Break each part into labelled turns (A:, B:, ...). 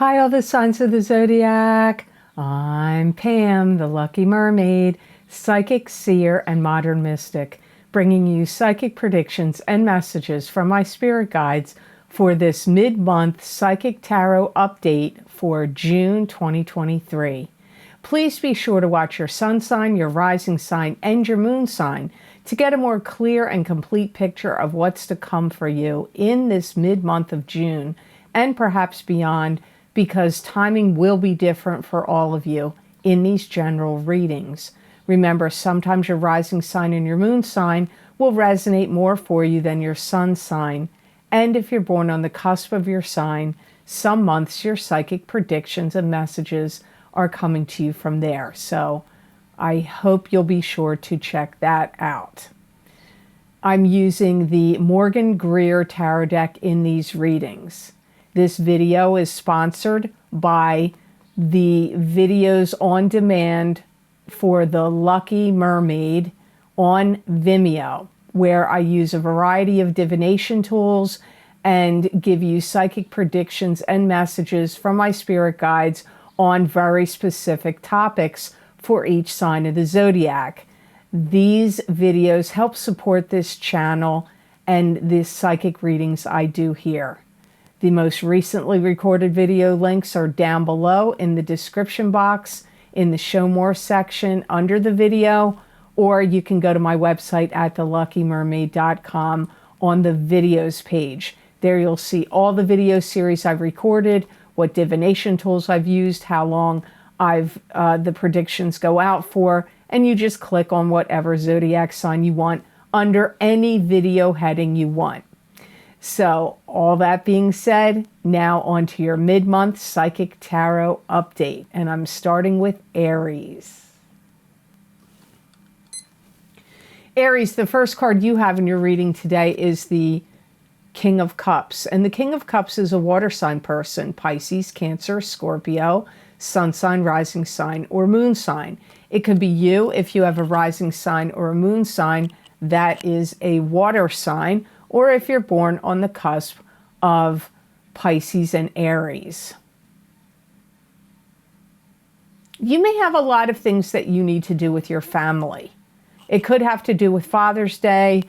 A: Hi, all the signs of the zodiac. I'm Pam, the Lucky Mermaid, psychic, seer, and modern mystic, bringing you psychic predictions and messages from my spirit guides for this mid-month psychic tarot update for June 2023. Please be sure to watch your sun sign, your rising sign, and your moon sign to get a more clear and complete picture of what's to come for you in this mid-month of June and perhaps beyond, because timing will be different for all of you in these general readings. Remember, sometimes your rising sign and your moon sign will resonate more for you than your sun sign. And if you're born on the cusp of your sign, some months your psychic predictions and messages are coming to you from there. So I hope you'll be sure to check that out. I'm using the Morgan Greer Tarot deck in these readings. This video is sponsored by the videos on demand for the Lucky Mermaid on Vimeo, where I use a variety of divination tools and give you psychic predictions and messages from my spirit guides on very specific topics for each sign of the zodiac. These videos help support this channel and the psychic readings I do here. The most recently recorded video links are down below in the description box, in the Show More section under the video, or you can go to my website at theluckymermaid.com on the videos page. There you'll see all the video series I've recorded, what divination tools I've used, how long the predictions go out for, and you just click on whatever zodiac sign you want under any video heading you want. So, all that being said, now on to your mid-month psychic tarot update. And I'm starting with Aries. Aries, the first card you have in your reading today is the King of Cups. And the King of Cups is a water sign person: Pisces, Cancer, Scorpio, sun sign, rising sign, or moon sign. It could be you if you have a rising sign or a moon sign that is a water sign, or if you're born on the cusp of Pisces and Aries. You may have a lot of things that you need to do with your family. It could have to do with Father's Day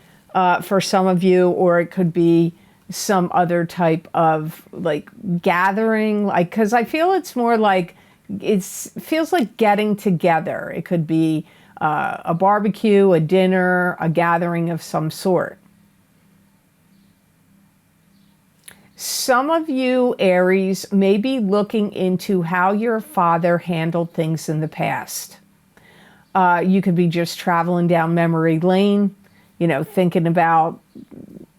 A: for some of you, or it could be some other type of like gathering, like, because I feel it's more like, feels like getting together. It could be a barbecue, a dinner, a gathering of some sort. Some of you, Aries, may be looking into how your father handled things in the past. You could be just traveling down memory lane, thinking about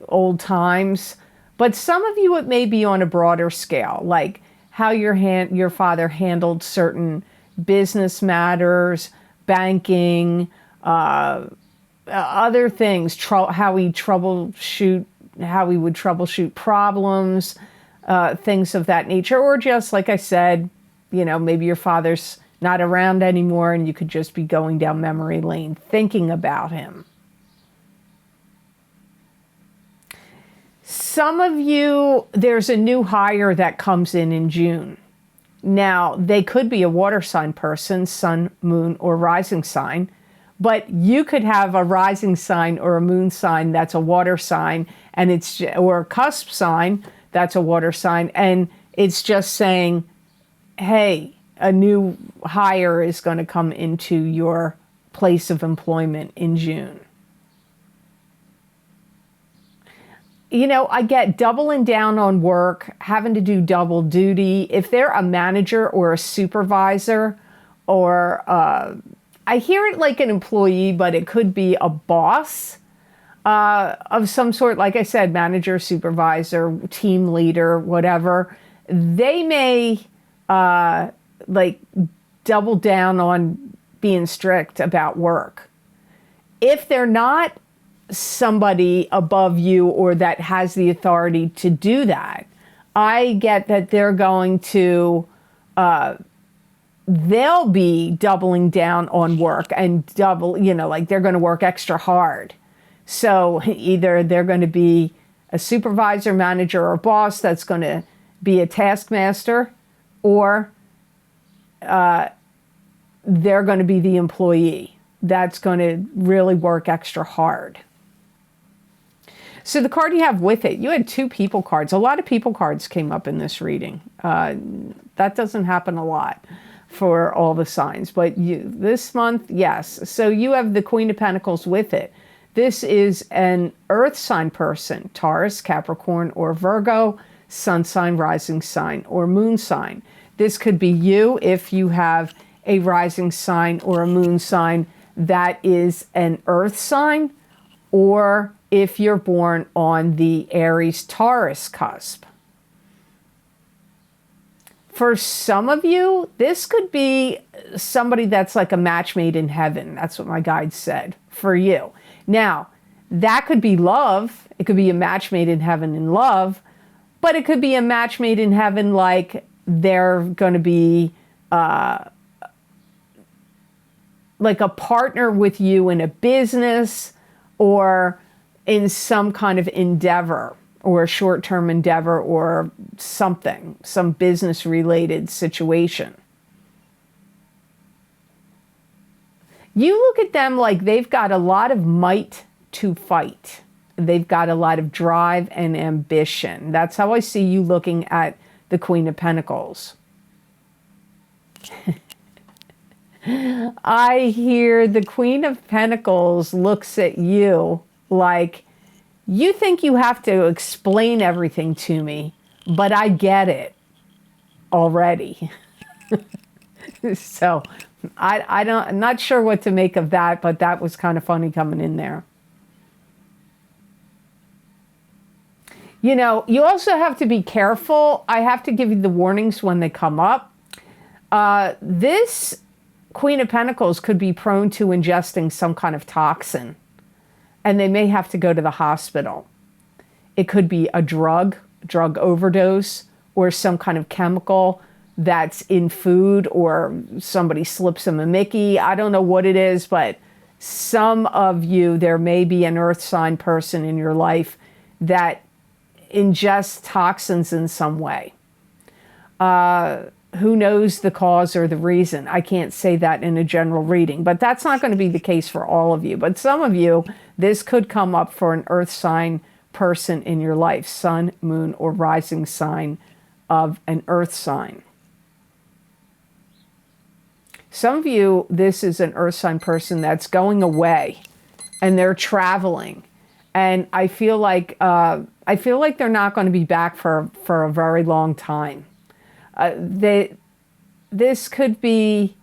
A: old times. But some of you, it may be on a broader scale, like how your father handled certain business matters, banking, other things, how he would troubleshoot problems, things of that nature. Or just, like I said, maybe your father's not around anymore and you could just be going down memory lane thinking about him. Some of you, there's a new hire that comes in June. Now, they could be a water sign person, sun, moon, or rising sign. But you could have a rising sign or a moon sign that's a water sign, or a cusp sign that's a water sign, and it's just saying, hey, a new hire is going to come into your place of employment in June. I get doubling down on work, having to do double duty. If they're a manager or a supervisor, or I hear it like an employee, but it could be a boss of some sort. Like I said, manager, supervisor, team leader, whatever. They may double down on being strict about work. If they're not somebody above you or that has the authority to do that, I get that they're going to they'll be doubling down on work and they're going to work extra hard. So either they're going to be a supervisor, manager, or boss that's going to be a taskmaster, or they're going to be the employee that's going to really work extra hard. So the card you have with it, you had 2 people cards. A lot of people cards came up in this reading. That doesn't happen a lot for all the signs, but this month, yes. So you have the Queen of Pentacles with it. This is an earth sign person, Taurus, Capricorn, or Virgo, sun sign, rising sign, or moon sign. This could be you if you have a rising sign or a moon sign that is an earth sign, or if you're born on the Aries-Taurus cusp. For some of you, this could be somebody that's like a match made in heaven. That's what my guide said for you. Now, that could be love. It could be a match made in heaven in love, but it could be a match made in heaven like they're going to be like a partner with you in a business or in some kind of endeavor, or a short-term endeavor, or something, some business-related situation. You look at them like they've got a lot of might to fight. They've got a lot of drive and ambition. That's how I see you looking at the Queen of Pentacles. I hear the Queen of Pentacles looks at you like, you think you have to explain everything to me, but I get it already. So I'm not sure what to make of that, but that was kind of funny coming in there. You know, you also have to be careful. I have to give you the warnings when they come up. This Queen of Pentacles could be prone to ingesting some kind of toxin, and they may have to go to the hospital. It could be a drug overdose, or some kind of chemical that's in food, or somebody slips them a Mickey. I don't know what it is, but some of you, there may be an earth sign person in your life that ingests toxins in some way. Who knows the cause or the reason? I can't say that in a general reading, but that's not going to be the case for all of you. But some of you, this could come up for an earth sign person in your life, sun, moon, or rising sign of an earth sign. Some of you, this is an earth sign person that's going away and they're traveling. And I feel like they're not going to be back for a very long time. This could be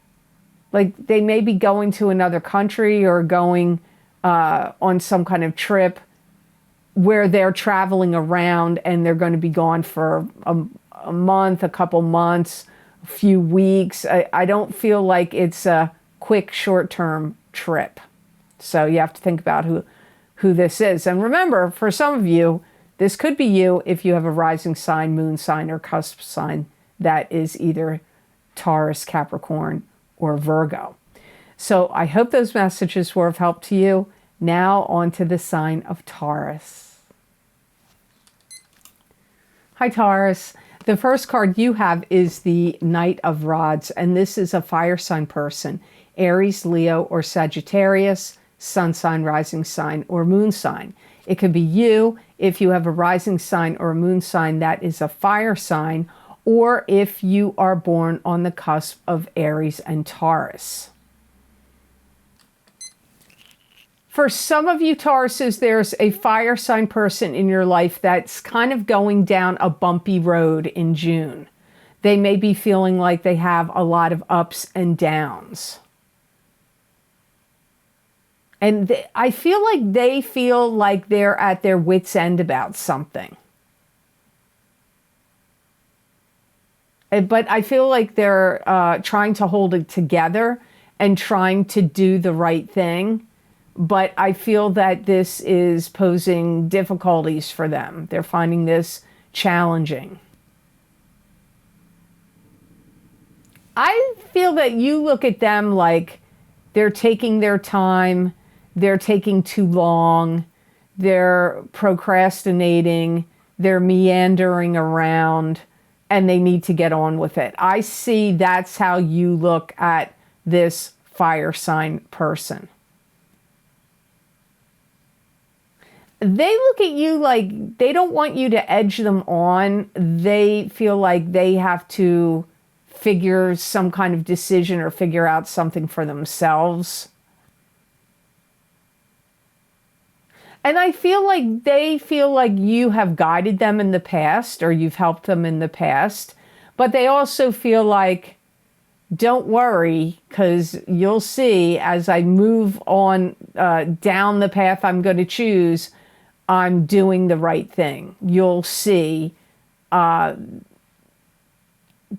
A: like they may be going to another country or going on some kind of trip where they're traveling around, and they're going to be gone for a month, a couple months, a few weeks. I don't feel like it's a quick, short-term trip. So you have to think about who this is. And remember, for some of you, this could be you if you have a rising sign, moon sign, or cusp sign that is either Taurus, Capricorn, or Virgo. So I hope those messages were of help to you. Now on to the sign of Taurus. Hi, Taurus. The first card you have is the Knight of Rods, and this is a fire sign person, Aries, Leo, or Sagittarius, sun sign, rising sign, or moon sign. It could be you if you have a rising sign or a moon sign that is a fire sign, or if you are born on the cusp of Aries and Taurus. For some of you Tauruses, there's a fire sign person in your life that's kind of going down a bumpy road in June. They may be feeling like they have a lot of ups and downs. And I feel like they feel like they're at their wits' end about something. But I feel like they're trying to hold it together and trying to do the right thing. But I feel that this is posing difficulties for them. They're finding this challenging. I feel that you look at them like they're taking their time, they're taking too long, they're procrastinating, they're meandering around, and they need to get on with it. I see that's how you look at this fire sign person. They look at you like they don't want you to edge them on. They feel like they have to figure some kind of decision or figure out something for themselves. And I feel like they feel like you have guided them in the past or you've helped them in the past. But they also feel like, don't worry, because you'll see as I move on down the path I'm going to choose, I'm doing the right thing. You'll see that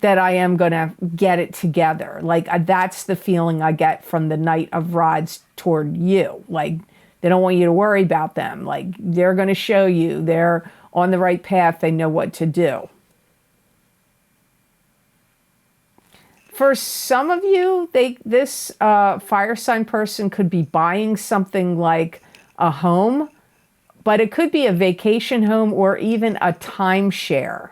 A: I am going to get it together. Like that's the feeling I get from the Knight of Rods toward you. Like they don't want you to worry about them. Like they're going to show you they're on the right path. They know what to do. For some of you, this fire sign person could be buying something like a home, but it could be a vacation home or even a timeshare.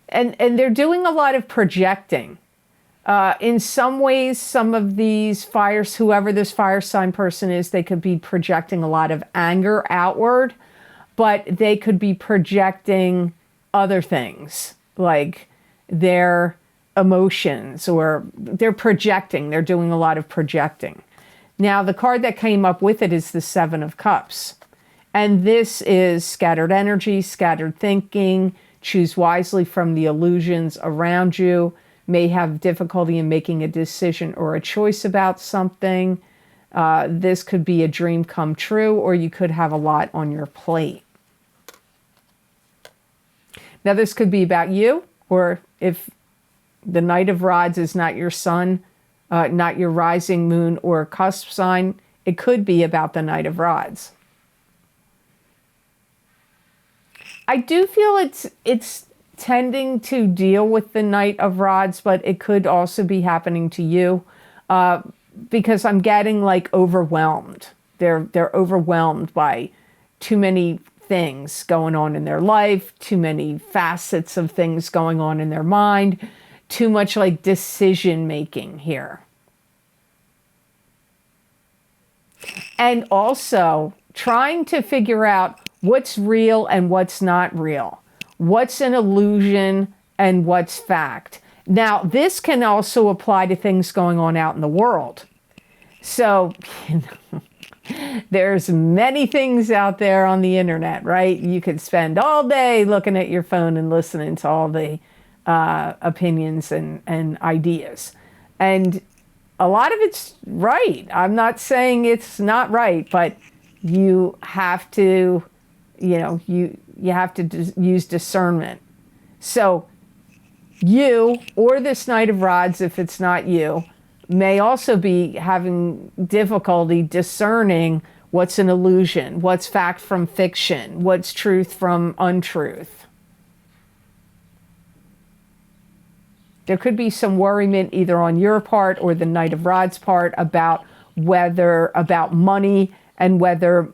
A: And they're doing a lot of projecting. In some ways, some of these fires, whoever this fire sign person is, they could be projecting a lot of anger outward, but they could be projecting other things like their emotions, or they're projecting. They're doing a lot of projecting. Now, the card that came up with it is the Seven of Cups. And this is scattered energy, scattered thinking. Choose wisely from the illusions around you. May have difficulty in making a decision or a choice about something. This could be a dream come true, or you could have a lot on your plate. Now, this could be about you, or if the Knight of Rods is not your sun, not your rising moon or cusp sign, it could be about the Knight of Rods. I do feel it's tending to deal with the Knight of Rods, but it could also be happening to you because I'm getting like overwhelmed. They're overwhelmed by too many things going on in their life, too many facets of things going on in their mind, too much like decision making here. And also trying to figure out what's real and what's not real. What's an illusion and what's fact. Now, this can also apply to things going on out in the world. So, there's many things out there on the internet, right? You could spend all day looking at your phone and listening to all the opinions and ideas. And a lot of it's right. I'm not saying it's not right, but you have to, you have to use discernment. So you, or this Knight of Rods, if it's not you, may also be having difficulty discerning what's an illusion, what's fact from fiction, what's truth from untruth. There could be some worriment either on your part or the Knight of Rods part about money, and whether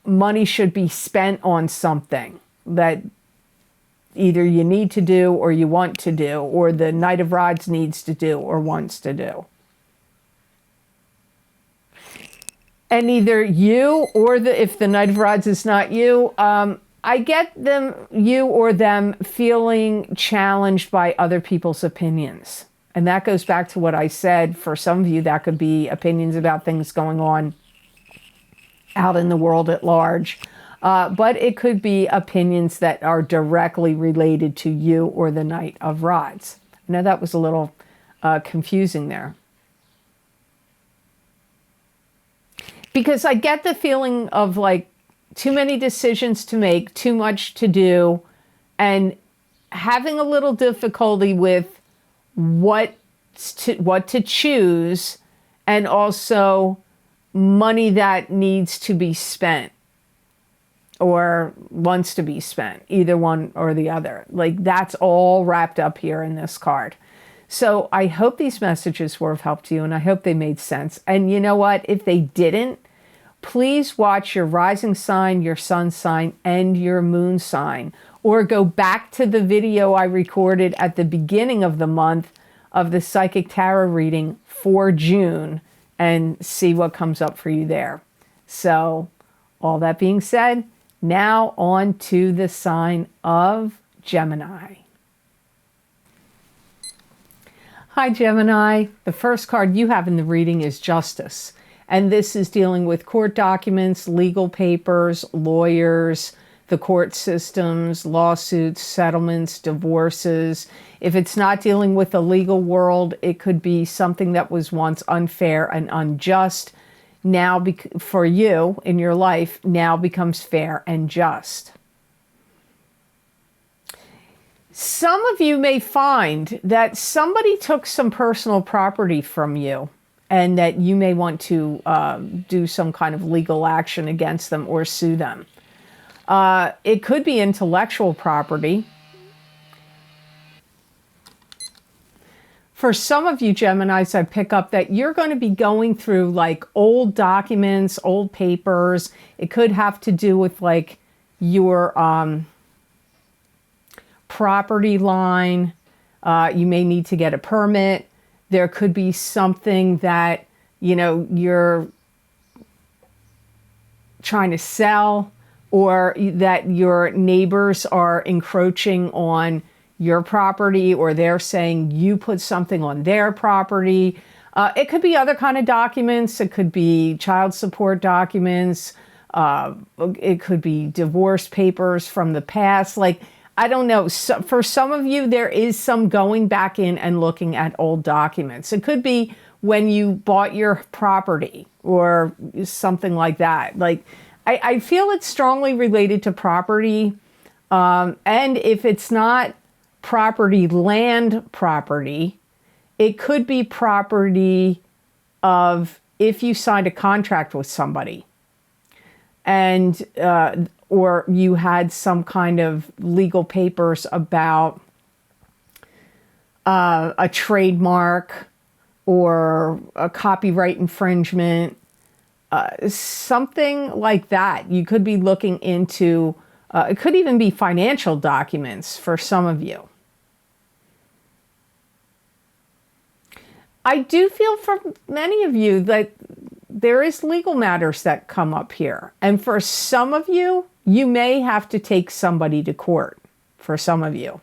A: money should be spent on something that either you need to do or you want to do, or the Knight of Rods needs to do or wants to do. And either you or if the Knight of Rods is not you, I get you or them feeling challenged by other people's opinions. And that goes back to what I said. For some of you, that could be opinions about things going on out in the world at large. But it could be opinions that are directly related to you or the Knight of Rods. I know that was a little confusing there. Because I get the feeling of like too many decisions to make, too much to do, and having a little difficulty with what to choose, and also money that needs to be spent or wants to be spent, either one or the other. Like that's all wrapped up here in this card. So I hope these messages were of help to you, and I hope they made sense. And you know what? If they didn't, please watch your rising sign, your sun sign, and your moon sign. Or go back to the video I recorded at the beginning of the month of the Psychic Tarot reading for June and see what comes up for you there. So, all that being said, now on to the sign of Gemini. Hi Gemini, the first card you have in the reading is Justice. And this is dealing with court documents, legal papers, lawyers, the court systems, lawsuits, settlements, divorces. If it's not dealing with the legal world, it could be something that was once unfair and unjust. Now, for you in your life, now becomes fair and just. Some of you may find that somebody took some personal property from you and that you may want to do some kind of legal action against them or sue them. It could be intellectual property. For some of you Geminis, I pick up that you're going to be going through like old documents, old papers. It could have to do with like your property line. You may need to get a permit. There could be something that, you know, you're trying to sell, or that your neighbors are encroaching on your property, or they're saying you put something on their property. It could be other kind of documents. It could be child support documents. It could be divorce papers from the past. Like, I don't know. So for some of you, there is some going back in and looking at old documents. It could be when you bought your property or something like that. Like, I feel it's strongly related to property. And if it's not property, land property, it could be property of if you signed a contract with somebody and or you had some kind of legal papers about a trademark or a copyright infringement, something like that. You could be looking into, it could even be financial documents for some of you. I do feel for many of you that there is legal matters that come up here. And for some of you, you may have to take somebody to court, for some of you.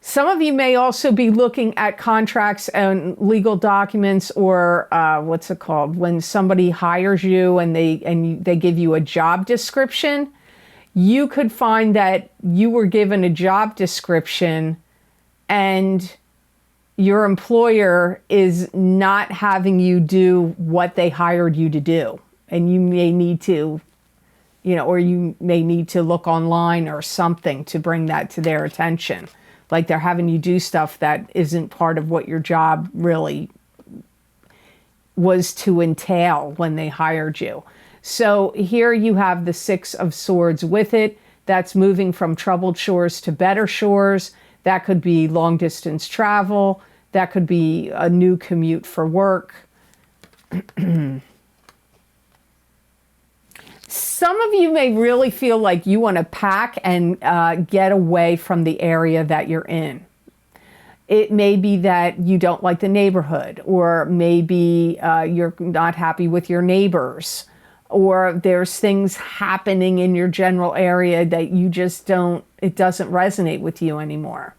A: Some of you may also be looking at contracts and legal documents, or what's it called? When somebody hires you and they give you a job description, you could find that you were given a job description and your employer is not having you do what they hired you to do. And you may need to, you know, or you may need to look online or something to bring that to their attention. Like they're having you do stuff that isn't part of what your job really was to entail when they hired you. So here you have the Six of Swords with it. That's moving from troubled shores to better shores. That could be long distance travel. That could be a new commute for work. Some of you may really feel like you want to pack and get away from the area that you're in. It may be that you don't like the neighborhood, or maybe you're not happy with your neighbors, or there's things happening in your general area that you just don't, it doesn't resonate with you anymore.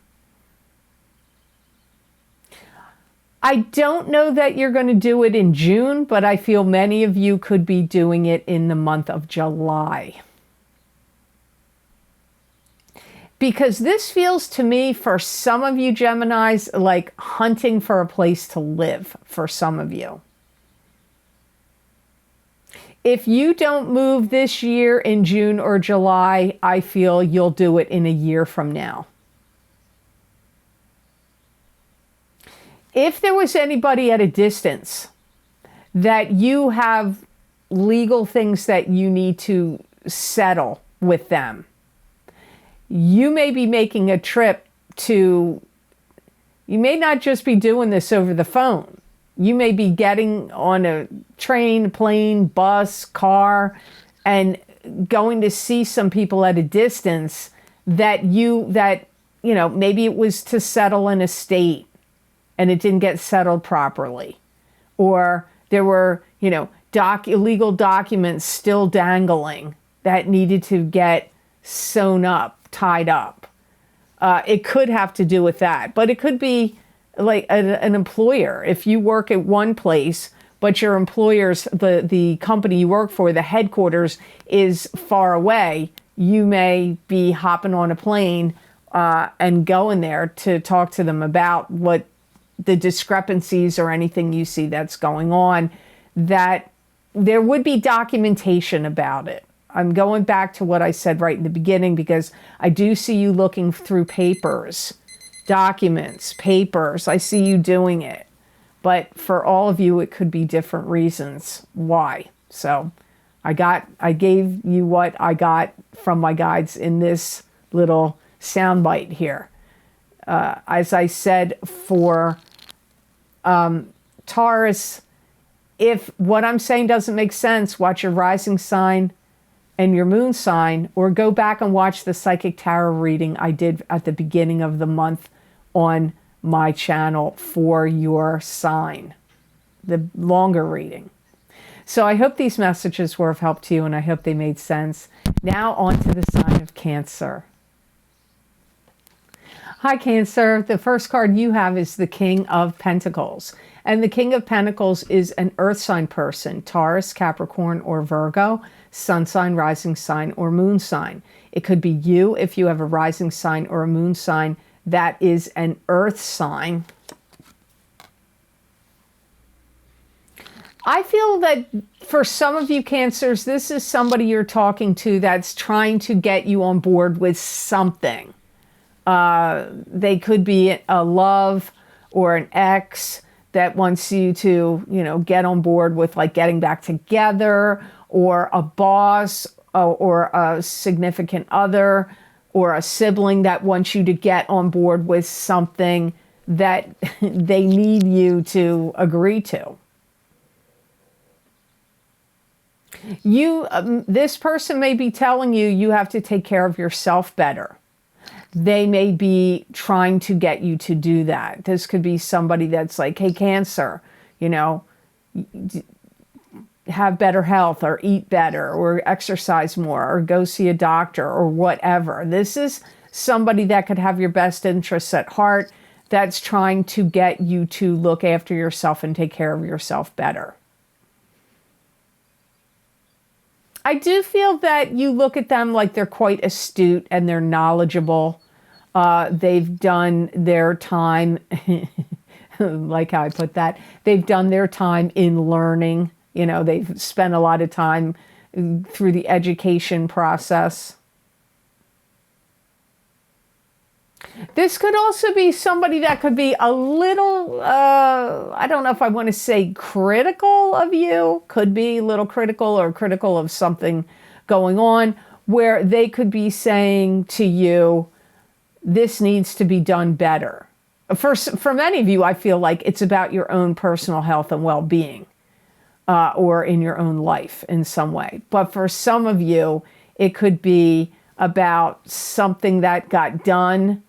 A: I don't know that you're going to do it in June, but I feel many of you could be doing it in the month of July. Because this feels to me, for some of you Geminis, like hunting for a place to live for some of you. If you don't move this year in June or July, I feel you'll do it in a year from now. If there was anybody at a distance that you have legal things that you need to settle with them, you may be making a trip to, you may not just be doing this over the phone. You may be getting on a train, plane, bus, car, and going to see some people at a distance that maybe it was to settle an estate and it didn't get settled properly. Or there were, illegal documents still dangling that needed to get sewn up, tied up. It could have to do with that, but it could be like an employer. If you work at one place, but your employer's, the company you work for, the headquarters is far away, you may be hopping on a plane and going there to talk to them about what the discrepancies or anything you see that's going on, that there would be documentation about it. I'm going back to what I said right in the beginning, because I do see you looking through papers, documents, papers. I see you doing it. But for all of you, it could be different reasons why. So I gave you what I got from my guides in this little soundbite here. As I said, for Taurus, if what I'm saying doesn't make sense, watch your rising sign and your moon sign, or go back and watch the Psychic Tarot reading I did at the beginning of the month on my channel for your sign, the longer reading. So I hope these messages were of help to you, and I hope they made sense. Now on to the sign of Cancer. Hi, Cancer. The first card you have is the King of Pentacles. And the King of Pentacles is an earth sign person, Taurus, Capricorn, or Virgo, sun sign, rising sign, or moon sign. It could be you if you have a rising sign or a moon sign that is an earth sign. I feel that for some of you Cancers, this is somebody you're talking to that's trying to get you on board with something. They could be a love or an ex that wants you to, get on board with like getting back together, or a boss or a significant other or a sibling that wants you to get on board with something that they need you to agree to. This person may be telling you you have to take care of yourself better. They may be trying to get you to do that. This could be somebody that's like, hey, Cancer, have better health, or eat better, or exercise more, or go see a doctor, or whatever. This is somebody that could have your best interests at heart, that's trying to get you to look after yourself and take care of yourself better. I do feel that you look at them like they're quite astute and they're knowledgeable. They've done their time, like how I put that, they've done their time in learning. They've spent a lot of time through the education process. This could also be somebody that could be a little, I don't know if I want to say critical of you. Could be a little critical, or critical of something going on, where they could be saying to you, this needs to be done better. For many of you, I feel like it's about your own personal health and well-being, or in your own life in some way. But for some of you, it could be about something that got done,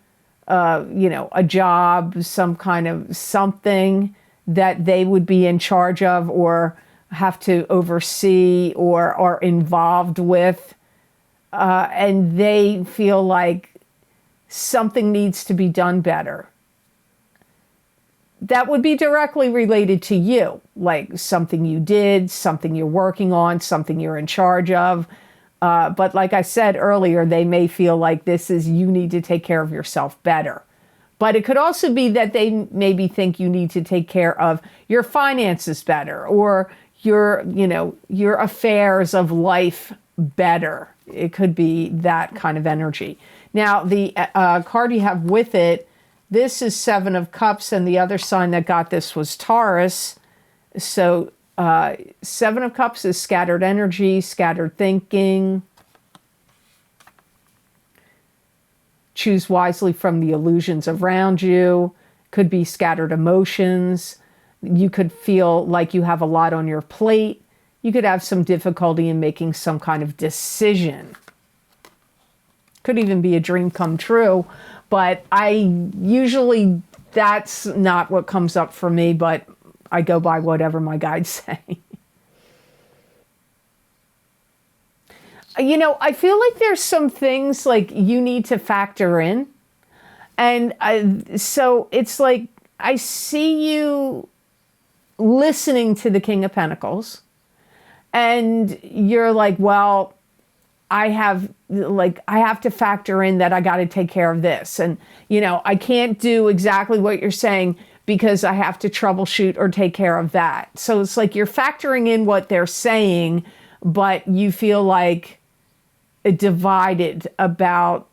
A: a job, some kind of something that they would be in charge of, or have to oversee, or are involved with, and they feel like something needs to be done better. That would be directly related to you, like something you did, something you're working on, something you're in charge of. But like I said earlier, they may feel like this is, you need to take care of yourself better. But it could also be that they maybe think you need to take care of your finances better, or your affairs of life better. It could be that kind of energy. Now, the card you have with it, this is Seven of Cups, and the other sign that got this was Taurus. So Seven of Cups is scattered energy, scattered thinking. Choose wisely from the illusions around you. Could be scattered emotions. You could feel like you have a lot on your plate. You could have some difficulty in making some kind of decision. Could even be a dream come true, but that's not what comes up for me, but I go by whatever my guides say. I feel like there's some things like you need to factor in. And so it's like, I see you listening to the King of Pentacles, and you're like, well, I have to factor in that I got to take care of this. And, I can't do exactly what you're saying because I have to troubleshoot or take care of that. So it's like you're factoring in what they're saying, but you feel like divided about,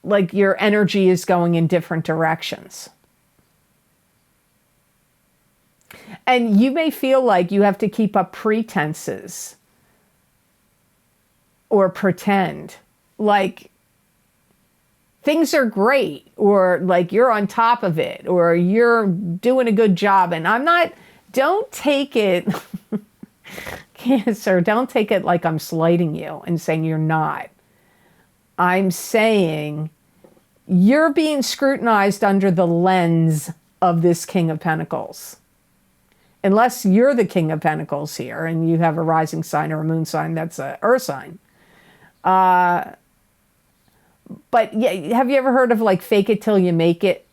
A: like, your energy is going in different directions. And you may feel like you have to keep up pretenses or pretend like things are great, or like you're on top of it, or you're doing a good job. And don't take it, Cancer, don't take it like I'm slighting you and saying you're not. I'm saying you're being scrutinized under the lens of this King of Pentacles. Unless you're the King of Pentacles here and you have a rising sign or a moon sign that's an earth sign. But yeah, have you ever heard of like fake it till you make it?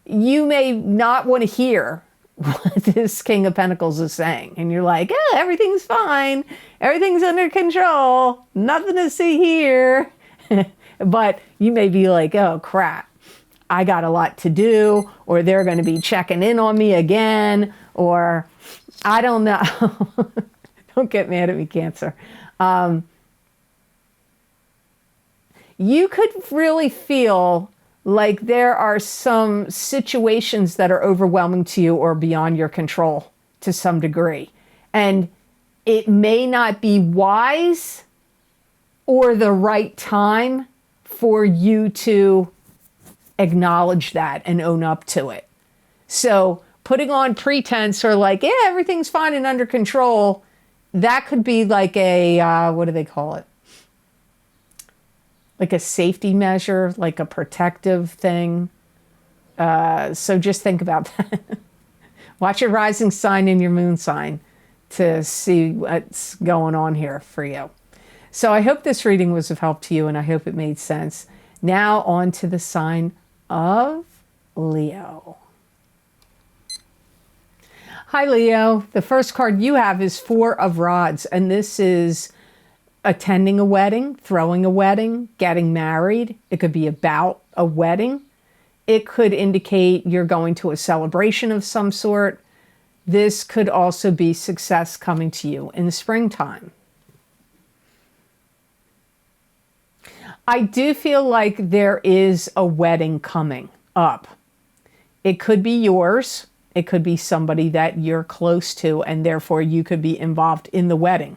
A: You may not want to hear what this King of Pentacles is saying. And you're like, everything's fine. Everything's under control. Nothing to see here. But you may be like, oh crap, I got a lot to do, or they're going to be checking in on me again, or I don't know. Don't get mad at me, Cancer. You could really feel like there are some situations that are overwhelming to you or beyond your control to some degree. And it may not be wise or the right time for you to acknowledge that and own up to it. So putting on pretense or like, yeah, everything's fine and under control, that could be like a, what do they call it? Like a safety measure, like a protective thing. So just think about that. Watch your rising sign and your moon sign to see what's going on here for you. So I hope this reading was of help to you, and I hope it made sense. Now on to the sign of Leo. Hi, Leo. The first card you have is Four of Rods, and this is attending a wedding, throwing a wedding, getting married. It could be about a wedding. It could indicate you're going to a celebration of some sort. This could also be success coming to you in the springtime. I do feel like there is a wedding coming up. It could be yours. It could be somebody that you're close to, and therefore you could be involved in the wedding.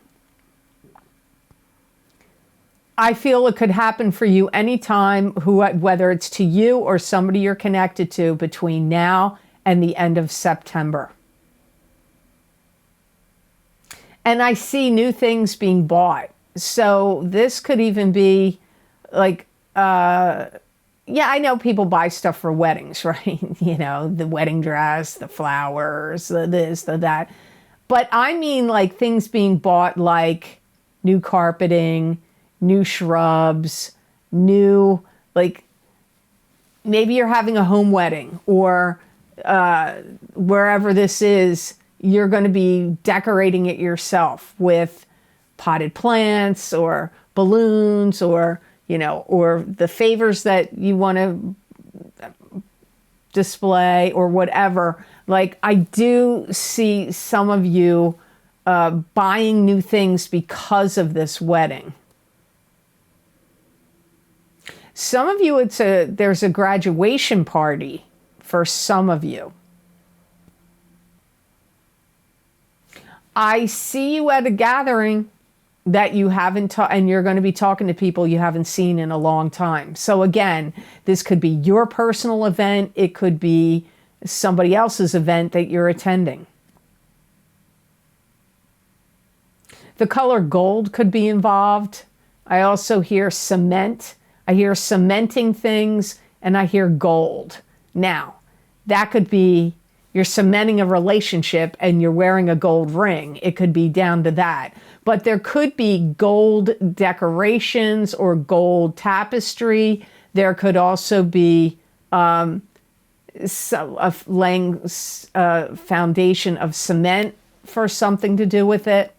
A: I feel it could happen for you anytime, whether it's to you or somebody you're connected to between now and the end of September. And I see new things being bought. So this could even be like, yeah, I know people buy stuff for weddings, right? You know, the wedding dress, the flowers, the this, the that. But I mean like things being bought like new carpeting, new shrubs, new, like maybe you're having a home wedding, or wherever this is, you're going to be decorating it yourself with potted plants or balloons, or, you know, or the favors that you want to display or whatever. Like I do see some of you buying new things because of this wedding. Some of you, there's a graduation party for some of you. I see you at a gathering that you haven't and you're going to be talking to people you haven't seen in a long time. So again, this could be your personal event. It could be somebody else's event that you're attending. The color gold could be involved. I also hear cement. I hear cementing things, and I hear gold. Now, that could be you're cementing a relationship and you're wearing a gold ring. It could be down to that. But there could be gold decorations or gold tapestry. There could also be laying a foundation of cement for something to do with it.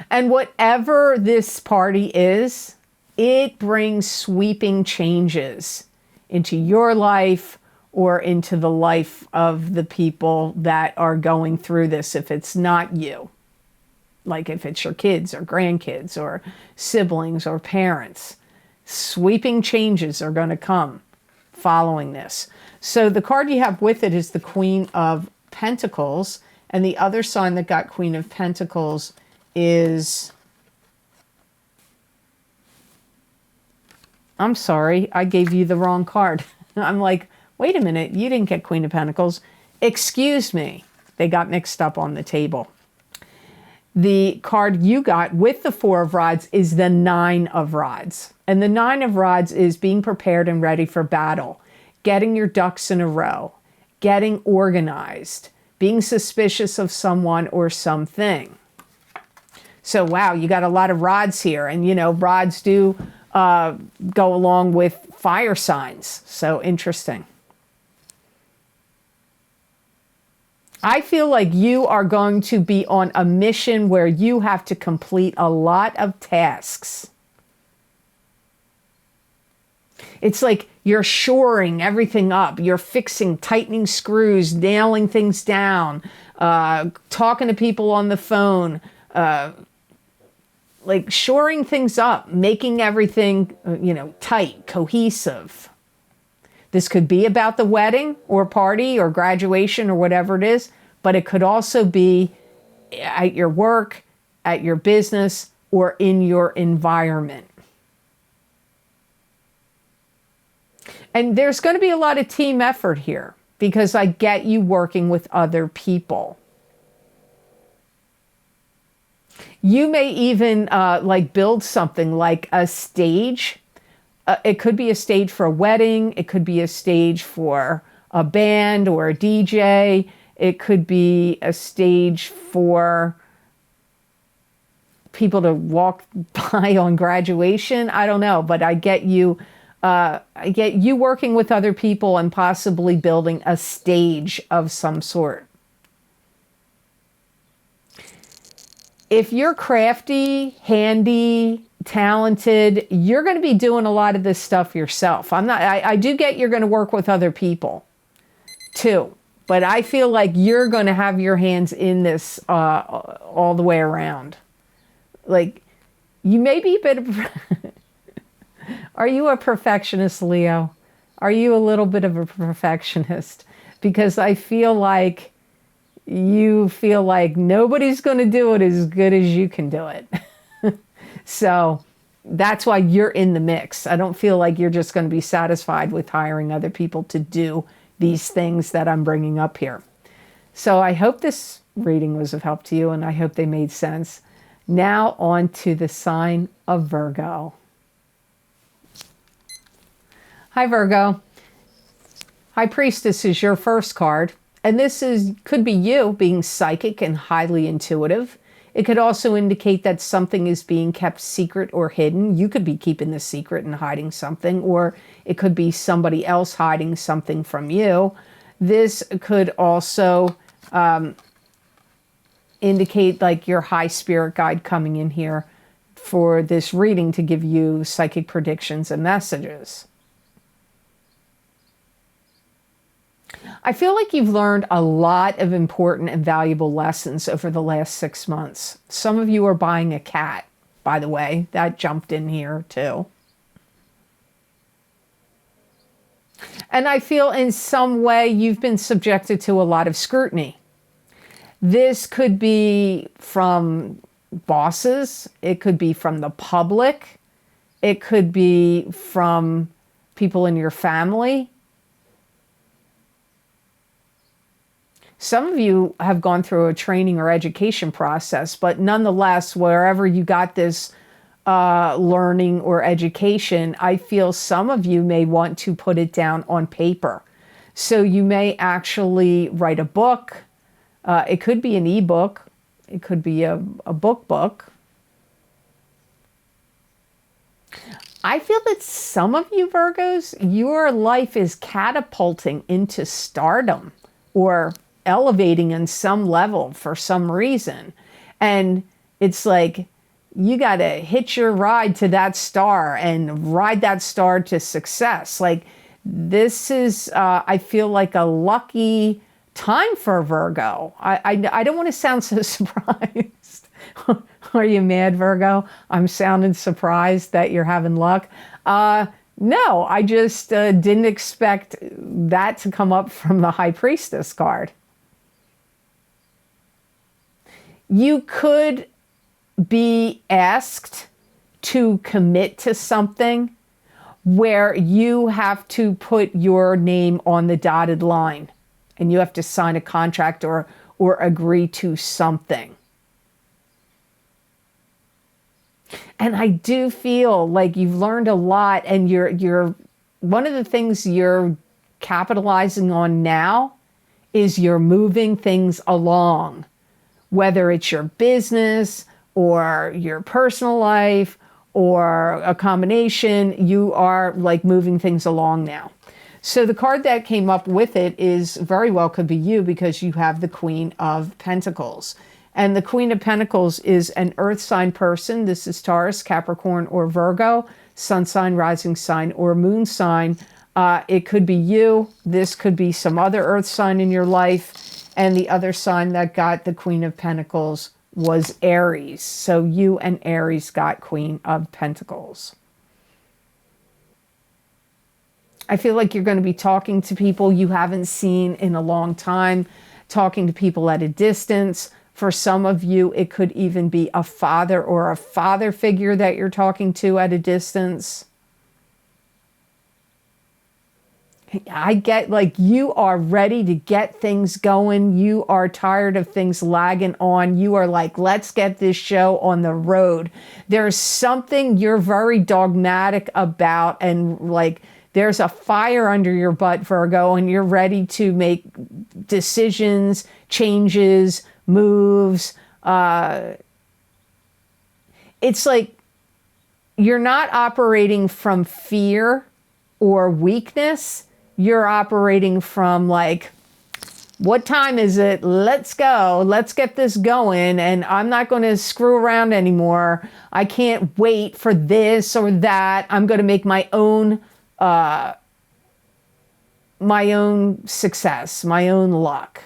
A: And whatever this party is, it brings sweeping changes into your life or into the life of the people that are going through this if it's not you. Like if it's your kids or grandkids or siblings or parents. Sweeping changes are going to come following this. So the card you have with it is the Queen of Pentacles. And the other sign that got Queen of Pentacles is... I'm sorry, I gave you the wrong card. I'm like, wait a minute, you didn't get Queen of Pentacles. Excuse me. They got mixed up on the table. The card you got with the Four of Rods is the Nine of Rods. And the Nine of Rods is being prepared and ready for battle, getting your ducks in a row, getting organized, being suspicious of someone or something. So, wow, you got a lot of rods here. And, you know, rods do go along with fire signs. So interesting. I feel like you are going to be on a mission where you have to complete a lot of tasks. It's like you're shoring everything up. You're fixing, tightening screws, nailing things down, talking to people on the phone, like shoring things up, making everything, tight, cohesive. This could be about the wedding or party or graduation or whatever it is, but it could also be at your work, at your business, or in your environment. And there's going to be a lot of team effort here because I get you working with other people. You may even build something like a stage. It could be a stage for a wedding. It could be a stage for a band or a DJ. It could be a stage for people to walk by on graduation. I don't know, but I get you working with other people and possibly building a stage of some sort. If you're crafty, handy, talented, you're going to be doing a lot of this stuff yourself. I do get you're going to work with other people too, but I feel like you're going to have your hands in this all the way around. Like, you may be a bit of... Are you a perfectionist, Leo? Are you a little bit of a perfectionist? Because I feel like you feel like nobody's going to do it as good as you can do it. So that's why you're in the mix. I don't feel like you're just going to be satisfied with hiring other people to do these things that I'm bringing up here. So I hope this reading was of help to you, and I hope they made sense. Now on to the sign of Virgo. Hi, Virgo. High Priestess is your first card. And this could be you being psychic and highly intuitive. It could also indicate that something is being kept secret or hidden. You could be keeping this secret and hiding something, or it could be somebody else hiding something from you. This could also indicate like your high spirit guide coming in here for this reading to give you psychic predictions and messages. I feel like you've learned a lot of important and valuable lessons over the last 6 months. Some of you are buying a cat, by the way. That jumped in here too. And I feel in some way you've been subjected to a lot of scrutiny. This could be from bosses. It could be from the public. It could be from people in your family. Some of you have gone through a training or education process, but nonetheless, wherever you got this learning or education, I feel some of you may want to put it down on paper. So you may actually write a book. It could be an ebook. It could be a book. I feel that some of you Virgos, your life is catapulting into stardom or elevating in some level for some reason. And it's like, you got to hitch your ride to that star and ride that star to success. Like, this is, I feel like a lucky time for Virgo. I don't want to sound so surprised. Are you mad, Virgo? I'm sounding surprised that you're having luck. No, I just didn't expect that to come up from the High Priestess card. You could be asked to commit to something where you have to put your name on the dotted line and you have to sign a contract or agree to something. And I do feel like you've learned a lot, and you're one of the things you're capitalizing on now is you're moving things along, whether it's your business or your personal life or a combination. You are like moving things along now. So the card that came up with it is very well could be you, because you have the Queen of Pentacles. And the Queen of Pentacles is an earth sign person. This is Taurus, Capricorn, or Virgo, sun sign, rising sign, or moon sign. It could be you. This could be some other earth sign in your life. And the other sign that got the Queen of Pentacles was Aries. So you and Aries got Queen of Pentacles. I feel like you're going to be talking to people you haven't seen in a long time, talking to people at a distance. For some of you, it could even be a father or a father figure that you're talking to at a distance. I get like you are ready to get things going. You are tired of things lagging on. You are like, let's get this show on the road. There's something you're very dogmatic about, and like there's a fire under your butt, Virgo, and you're ready to make decisions, changes, moves. It's like you're not operating from fear or weakness. You're operating from like, what time is it? Let's go. Let's get this going. And I'm not going to screw around anymore. I can't wait for this or that. I'm going to make my own success, my own luck.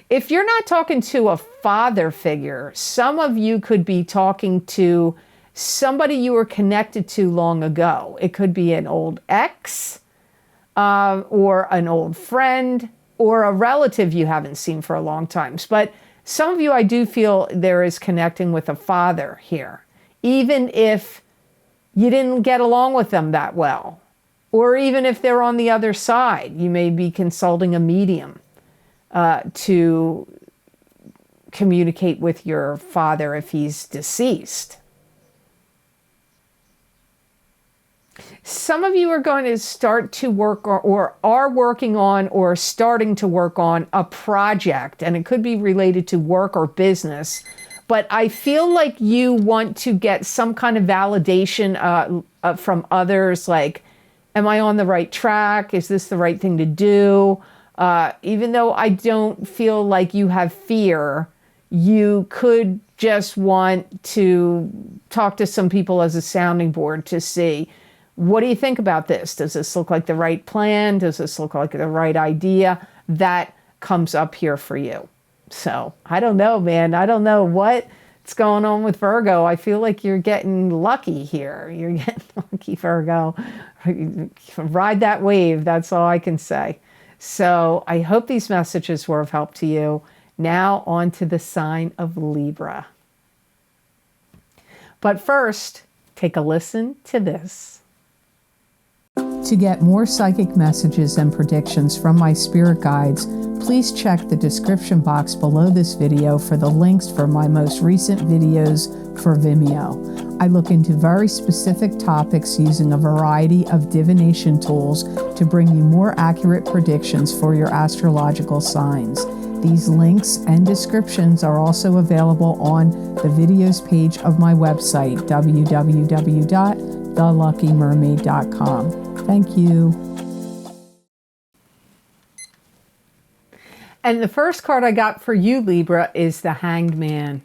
A: If you're not talking to a father figure, some of you could be talking to somebody you were connected to long ago. It could be an old ex, or an old friend, or a relative you haven't seen for a long time. But some of you, I do feel there is connecting with a father here, even if you didn't get along with them that well, or even if they're on the other side. You may be consulting a medium to communicate with your father if he's deceased. Some of you are going to start to work or are working on or starting to work on a project, and it could be related to work or business. But I feel like you want to get some kind of validation from others, like, am I on the right track? Is this the right thing to do? Even though I don't feel like you have fear, you could just want to talk to some people as a sounding board to see, what do you think about this? Does this look like the right plan? Does this look like the right idea? That comes up here for you. So I don't know, man. I don't know what's going on with Virgo. I feel like you're getting lucky here. You're getting lucky, Virgo. Ride that wave. That's all I can say. So I hope these messages were of help to you. Now on to the sign of Libra. But first, take a listen to this. To get more psychic messages and predictions from my spirit guides, please check the description box below this video for the links for my most recent videos for Vimeo. I look into very specific topics using a variety of divination tools to bring you more accurate predictions for your astrological signs. These links and descriptions are also available on the videos page of my website, www.theluckymermaid.com. Thank you. And the first card I got for you, Libra, is the Hanged Man.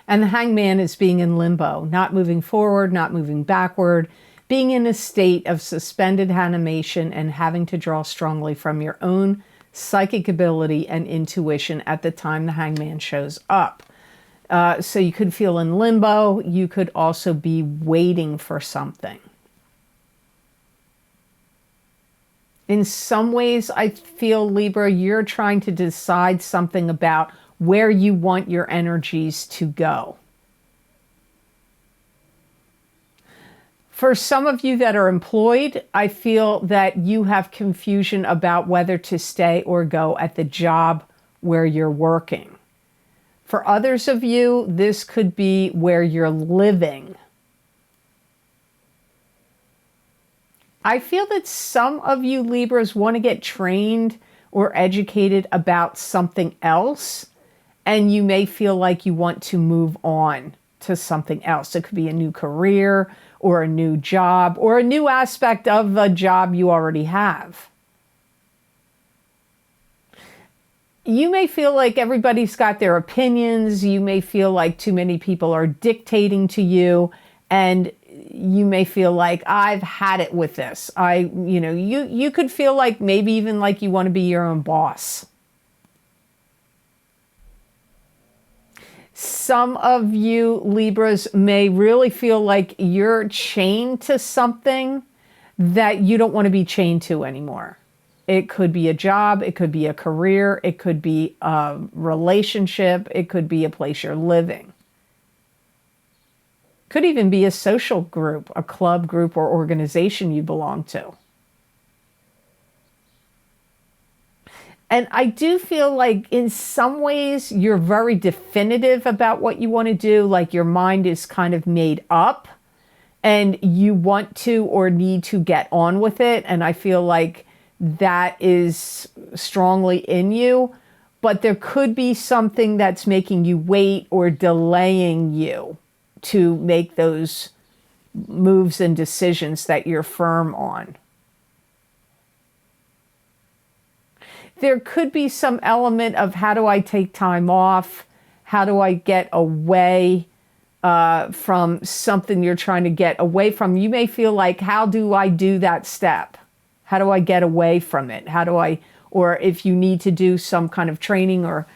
A: And the Hanged Man is being in limbo, not moving forward, not moving backward, being in a state of suspended animation and having to draw strongly from your own psychic ability and intuition at the time the Hanged Man shows up. So you could feel in limbo. You could also be waiting for something. In some ways, I feel, Libra, you're trying to decide something about where you want your energies to go. For some of you that are employed, I feel that you have confusion about whether to stay or go at the job where you're working. For others of you, this could be where you're living. I feel that some of you Libras want to get trained or educated about something else, and you may feel like you want to move on to something else. It could be a new career or a new job or a new aspect of a job you already have. You may feel like everybody's got their opinions. You may feel like too many people are dictating to you, and you may feel like, I've had it with this. You could feel like maybe even like you want to be your own boss. Some of you Libras may really feel like you're chained to something that you don't want to be chained to anymore. It could be a job, it could be a career, it could be a relationship, it could be a place you're living. Could even be a social group, a club, group, or organization you belong to. And I do feel like in some ways you're very definitive about what you want to do, like your mind is kind of made up and you want to or need to get on with it. And I feel like that is strongly in you, but there could be something that's making you wait or delaying you to make those moves and decisions that you're firm on. There could be some element of how do I take time off? How do I get away from something you're trying to get away from? You may feel like, how do I do that step? How do I get away from it? Or if you need to do some kind of training or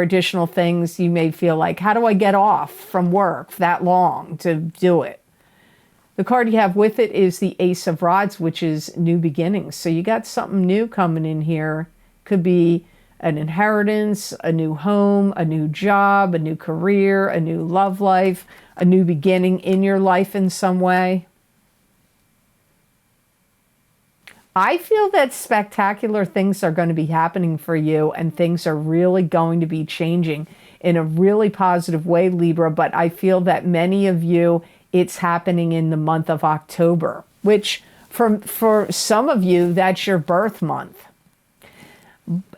A: additional things, you may feel like, how do I get off from work that long to do it? The card you have with it is the Ace of Rods, which is new beginnings. So you got something new coming in here. Could be an inheritance, a new home, a new job, a new career, a new love life, a new beginning in your life in some way. I feel that spectacular things are going to be happening for you and things are really going to be changing in a really positive way, Libra. But I feel that many of you, it's happening in the month of October, which for some of you, that's your birth month.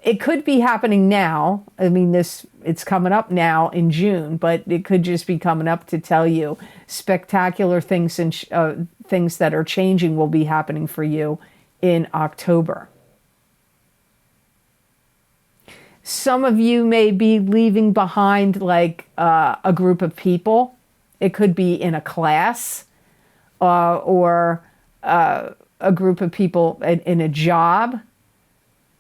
A: It could be happening now. I mean, it's coming up now in June, but it could just be coming up to tell you spectacular things and things that are changing will be happening for you in October. Some of you may be leaving behind like a group of people. It could be in a class or a group of people in a job.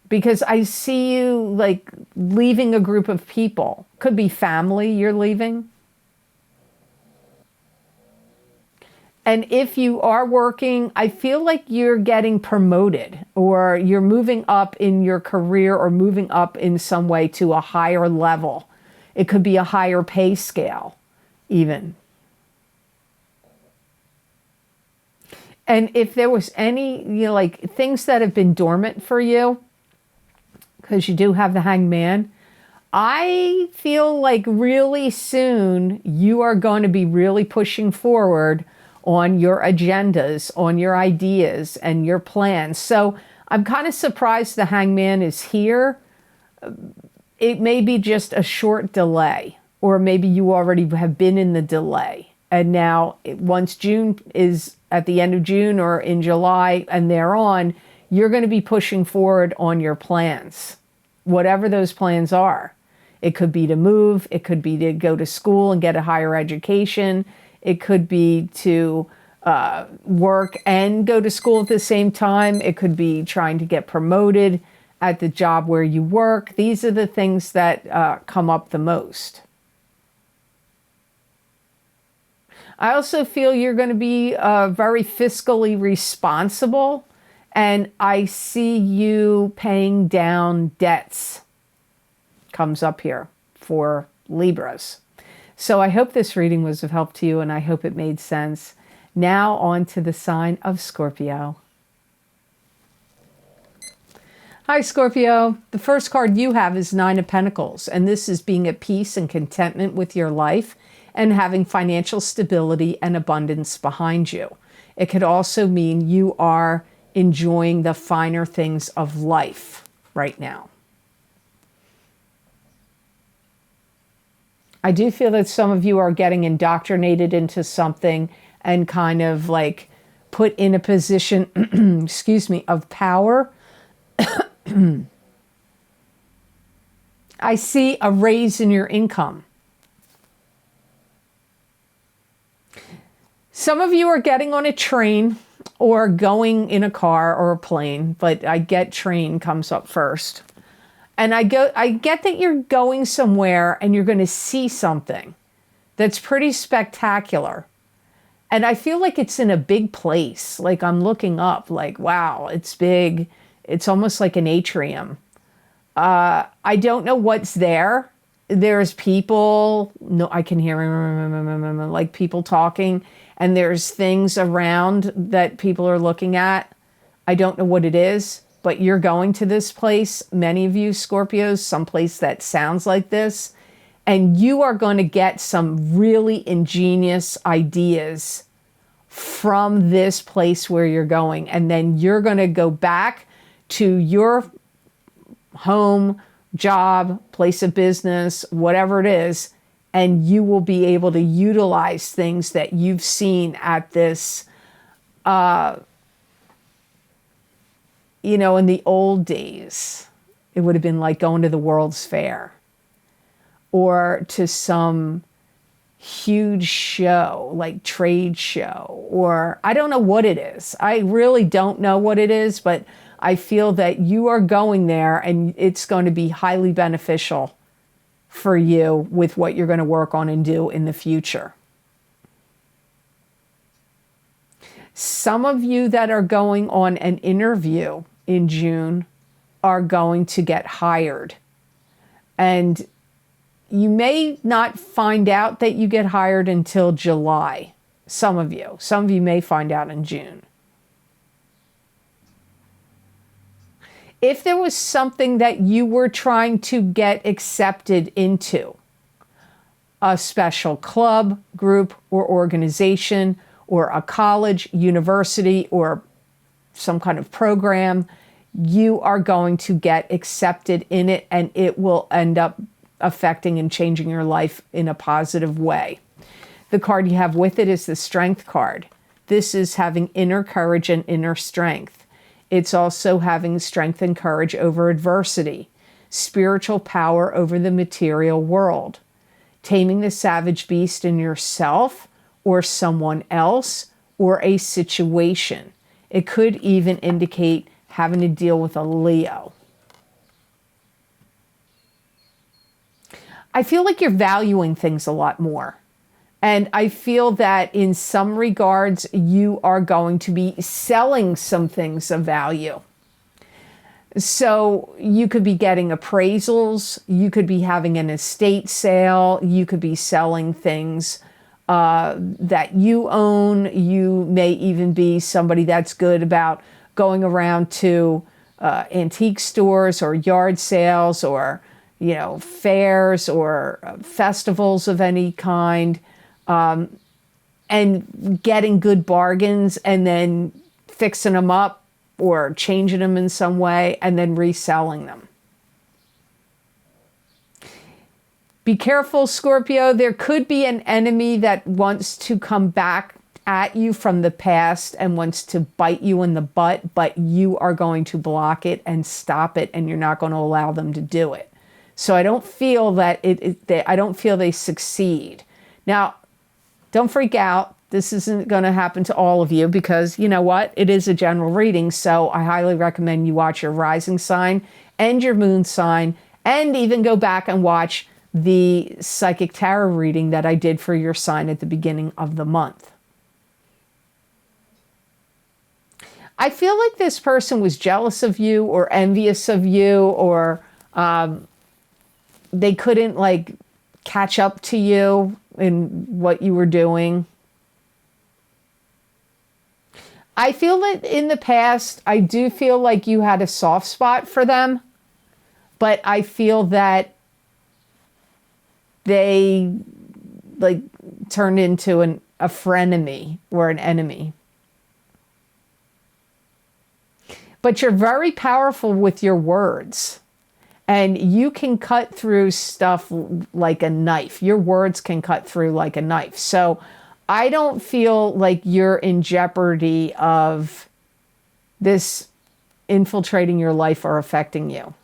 A: Because I see you like leaving a group of people. Could be family you're leaving. And if you are working, I feel like you're getting promoted or you're moving up in your career or moving up in some way to a higher level. It could be a higher pay scale even. And if there was any, like things that have been dormant for you, because you do have the Hangman, I feel like really soon you are going to be really pushing forward on your agendas, on your ideas and your plans. So I'm kind of surprised the Hangman is here. It may be just a short delay, or maybe you already have been in the delay. And now once June is at the end of June or in July and thereon, you're going to be pushing forward on your plans, whatever those plans are. It could be to move. It could be to go to school and get a higher education. It could be to work and go to school at the same time. It could be trying to get promoted at the job where you work. These are the things that come up the most. I also feel you're going to be very fiscally responsible, and I see you paying down debts. Comes up here for Libras. So I hope this reading was of help to you, and I hope it made sense. Now on to the sign of Scorpio. Hi, Scorpio. The first card you have is Nine of Pentacles, and this is being at peace and contentment with your life and having financial stability and abundance behind you. It could also mean you are enjoying the finer things of life right now. I do feel that some of you are getting indoctrinated into something and kind of like put in a position, excuse me, of power. I see a raise in your income. Some of you are getting on a train or going in a car or a plane, but I get train comes up first. And I get that you're going somewhere and you're going to see something that's pretty spectacular. And I feel like it's in a big place. Like I'm looking up like, wow, it's big. It's almost like an atrium. I don't know what's there. There's people, no, I can hear like people talking, and there's things around that people are looking at. I don't know what it is, but you're going to this place, many of you Scorpios, someplace that sounds like this, and you are going to get some really ingenious ideas from this place where you're going. And then you're going to go back to your home, job, place of business, whatever it is, and you will be able to utilize things that you've seen at this, in the old days. It would have been like going to the World's Fair or to some huge show, like trade show, or I don't know what it is. I really don't know what it is, but I feel that you are going there and it's going to be highly beneficial for you with what you're going to work on and do in the future. Some of you that are going on an interview in June are going to get hired. And you may not find out that you get hired until July. Some of you may find out in June. If there was something that you were trying to get accepted into, a special club, group, or organization, or a college, university, or some kind of program, you are going to get accepted in it, and it will end up affecting and changing your life in a positive way. The card you have with it is the Strength card. This is having inner courage and inner strength. It's also having strength and courage over adversity, spiritual power over the material world, taming the savage beast in yourself or someone else or a situation. It could even indicate having to deal with a Leo. I feel like you're valuing things a lot more. And I feel that in some regards, you are going to be selling some things of value. So you could be getting appraisals. You could be having an estate sale. You could be selling things that you own. You may even be somebody that's good about going around to antique stores or yard sales or, you know, fairs or festivals of any kind, and getting good bargains and then fixing them up or changing them in some way and then reselling them. Be careful, Scorpio. There could be an enemy that wants to come back at you from the past and wants to bite you in the butt, but you are going to block it and stop it, and you're not going to allow them to do it. So I don't feel that I don't feel they succeed. Now, don't freak out. This isn't going to happen to all of you because, you know what? It is a general reading, so I highly recommend you watch your rising sign and your moon sign, and even go back and watch the psychic tarot reading that I did for your sign at the beginning of the month. I feel like this person was jealous of you or envious of you, or they couldn't like catch up to you in what you were doing. I feel that in the past, I do feel like you had a soft spot for them, but I feel that they like turned into a frenemy or an enemy. But you're very powerful with your words, and you can cut through stuff like a knife. Your words can cut through like a knife. So I don't feel like you're in jeopardy of this infiltrating your life or affecting you.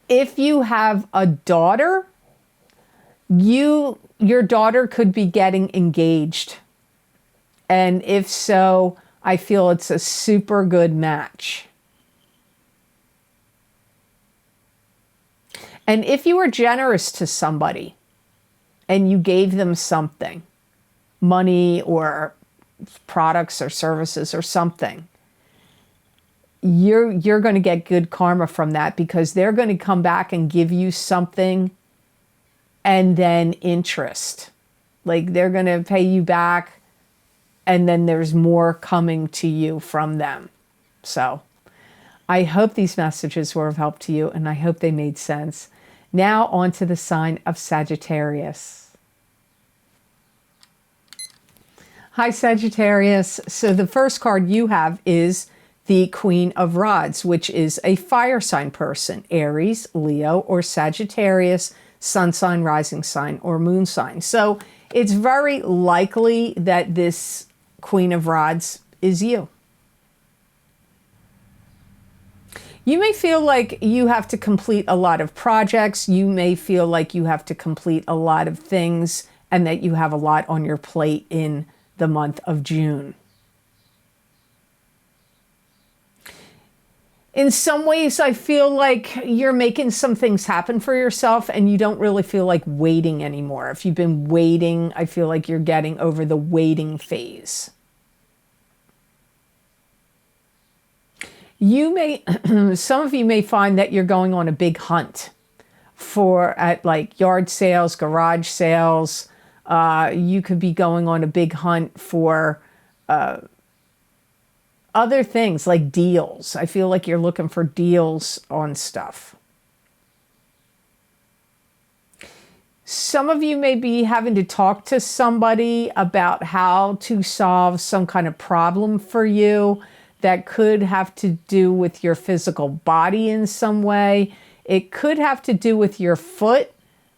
A: If you have a daughter, your daughter could be getting engaged. And if so, I feel it's a super good match. And if you were generous to somebody and you gave them something, money or products or services or something, you're going to get good karma from that, because they're going to come back and give you something and then interest. Like they're going to pay you back, and then there's more coming to you from them. So I hope these messages were of help to you, and I hope they made sense. Now on to the sign of Sagittarius. Hi, Sagittarius. So the first card you have is the Queen of Rods, which is a fire sign person, Aries, Leo, or Sagittarius, sun sign, rising sign, or moon sign. So it's very likely that this Queen of Rods is you. You may feel like you have to complete a lot of projects. You may feel like you have to complete a lot of things and that you have a lot on your plate in the month of June. In some ways, I feel like you're making some things happen for yourself and you don't really feel like waiting anymore. If you've been waiting, I feel like you're getting over the waiting phase. You may, some of you may find that you're going on a big hunt at like yard sales, garage sales. You could be going on a big hunt for other things like deals. I feel like you're looking for deals on stuff. Some of you may be having to talk to somebody about how to solve some kind of problem for you that could have to do with your physical body in some way. It could have to do with your foot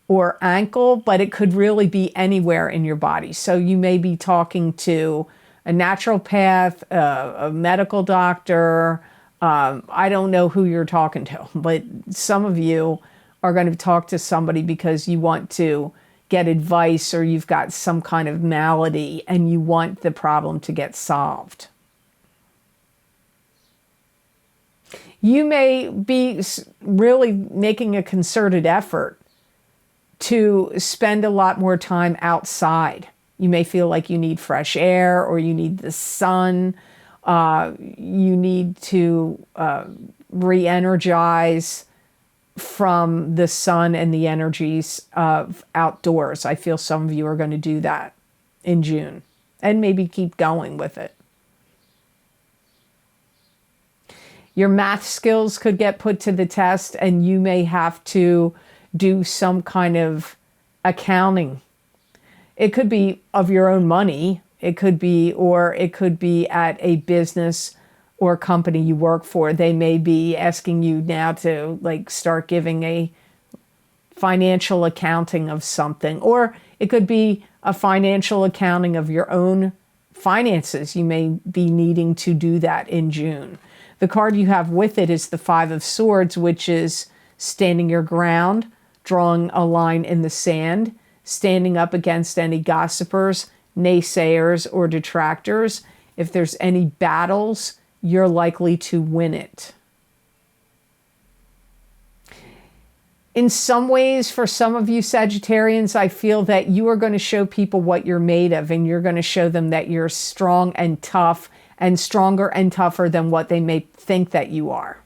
A: or ankle, but it could really be anywhere in your body. So you may be talking to a naturopath, a medical doctor. I don't know who you're talking to, but some of you are going to talk to somebody because you want to get advice, or you've got some kind of malady and you want the problem to get solved. You may be really making a concerted effort to spend a lot more time outside. You may feel like you need fresh air, or you need the sun. You need to re-energize. from the sun and the energies of outdoors. I feel some of you are going to do that in June and maybe keep going with it. Your math skills could get put to the test, and you may have to do some kind of accounting. It could be of your own money. It could be, or it could be at a business or company you work for. They may be asking you now to like start giving a financial accounting of something, or it could be a financial accounting of your own finances. You may be needing to do that in June. The card you have with it is the Five of Swords, which is standing your ground, drawing a line in the sand, standing up against any gossipers, naysayers, or detractors. If there's any battles, you're likely to win it. In some ways, for some of you Sagittarians, I feel that you are going to show people what you're made of, and you're going to show them that you're strong and tough, and stronger and tougher than what they may think that you are.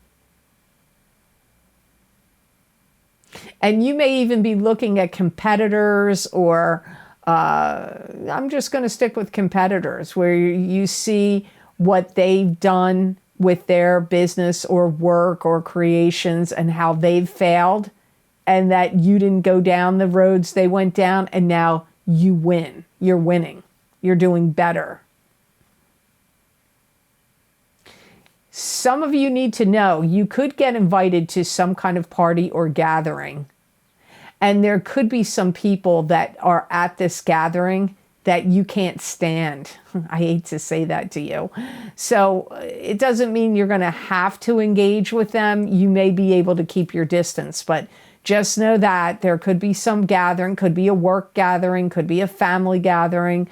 A: And you may even be looking at competitors, or I'm just going to stick with competitors, where you see what they've done with their business or work or creations and how they've failed, and that you didn't go down the roads they went down, and now you win. You're winning. You're doing better. Some of you need to know you could get invited to some kind of party or gathering, and there could be some people that are at this gathering that you can't stand. I hate to say that to you. So it doesn't mean you're going to have to engage with them. You may be able to keep your distance, but just know that there could be some gathering, could be a work gathering, could be a family gathering,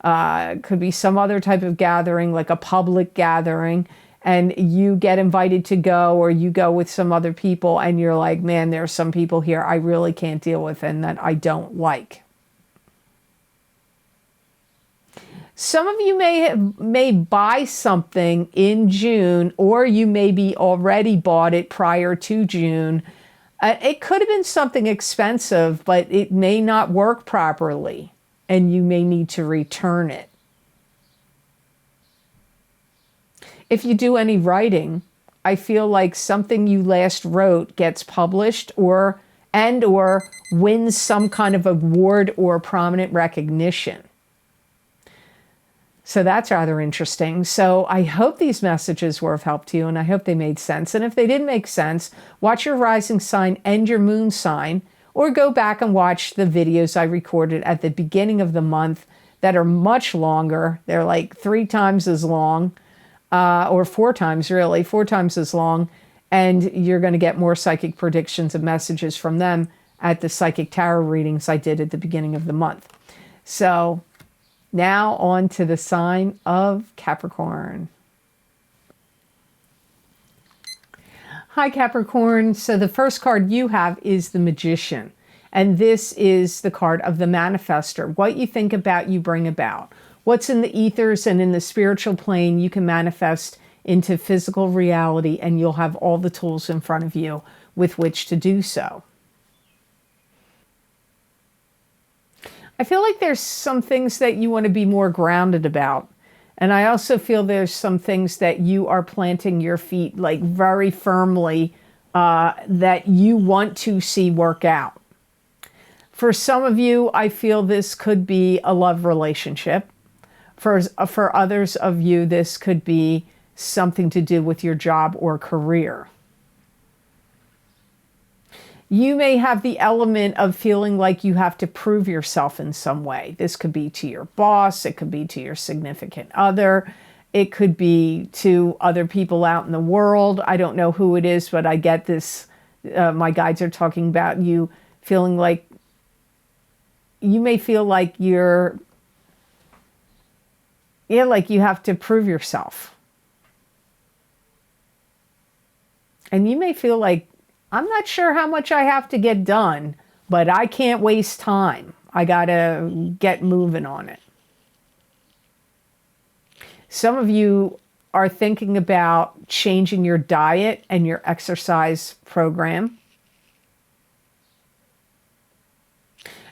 A: could be some other type of gathering, like a public gathering, and you get invited to go, or you go with some other people, and you're like, man, there's some people here I really can't deal with and that I don't like. Some of you may buy something in June, or you maybe already bought it prior to June. It could have been something expensive, but it may not work properly, and you may need to return it. If you do any writing, I feel like something you last wrote gets published, or wins some kind of award or prominent recognition. So that's rather interesting. So I hope these messages were of help to you, and I hope they made sense. And if they didn't make sense, watch your rising sign and your moon sign, or go back and watch the videos I recorded at the beginning of the month that are much longer. They're like 3 times as long, or 4 times really, 4 times as long. And you're going to get more psychic predictions and messages from them at the psychic tarot readings I did at the beginning of the month. So now on to the sign of Capricorn. Hi Capricorn. So the first card you have is the Magician. And this is the card of the manifester. What you think about, you bring about. What's in the ethers and in the spiritual plane, you can manifest into physical reality, and you'll have all the tools in front of you with which to do so. I feel like there's some things that you want to be more grounded about. And I also feel there's some things that you are planting your feet like very firmly that you want to see work out. For some of you, I feel this could be a love relationship. For others of you, this could be something to do with your job or career. You may have the element of feeling like you have to prove yourself in some way. This could be to your boss. It could be to your significant other. It could be to other people out in the world. I don't know who it is, but I get this. My guides are talking about you feeling like, you may feel like like you have to prove yourself. And you may feel like, I'm not sure how much I have to get done, but I can't waste time. I got to get moving on it. Some of you are thinking about changing your diet and your exercise program.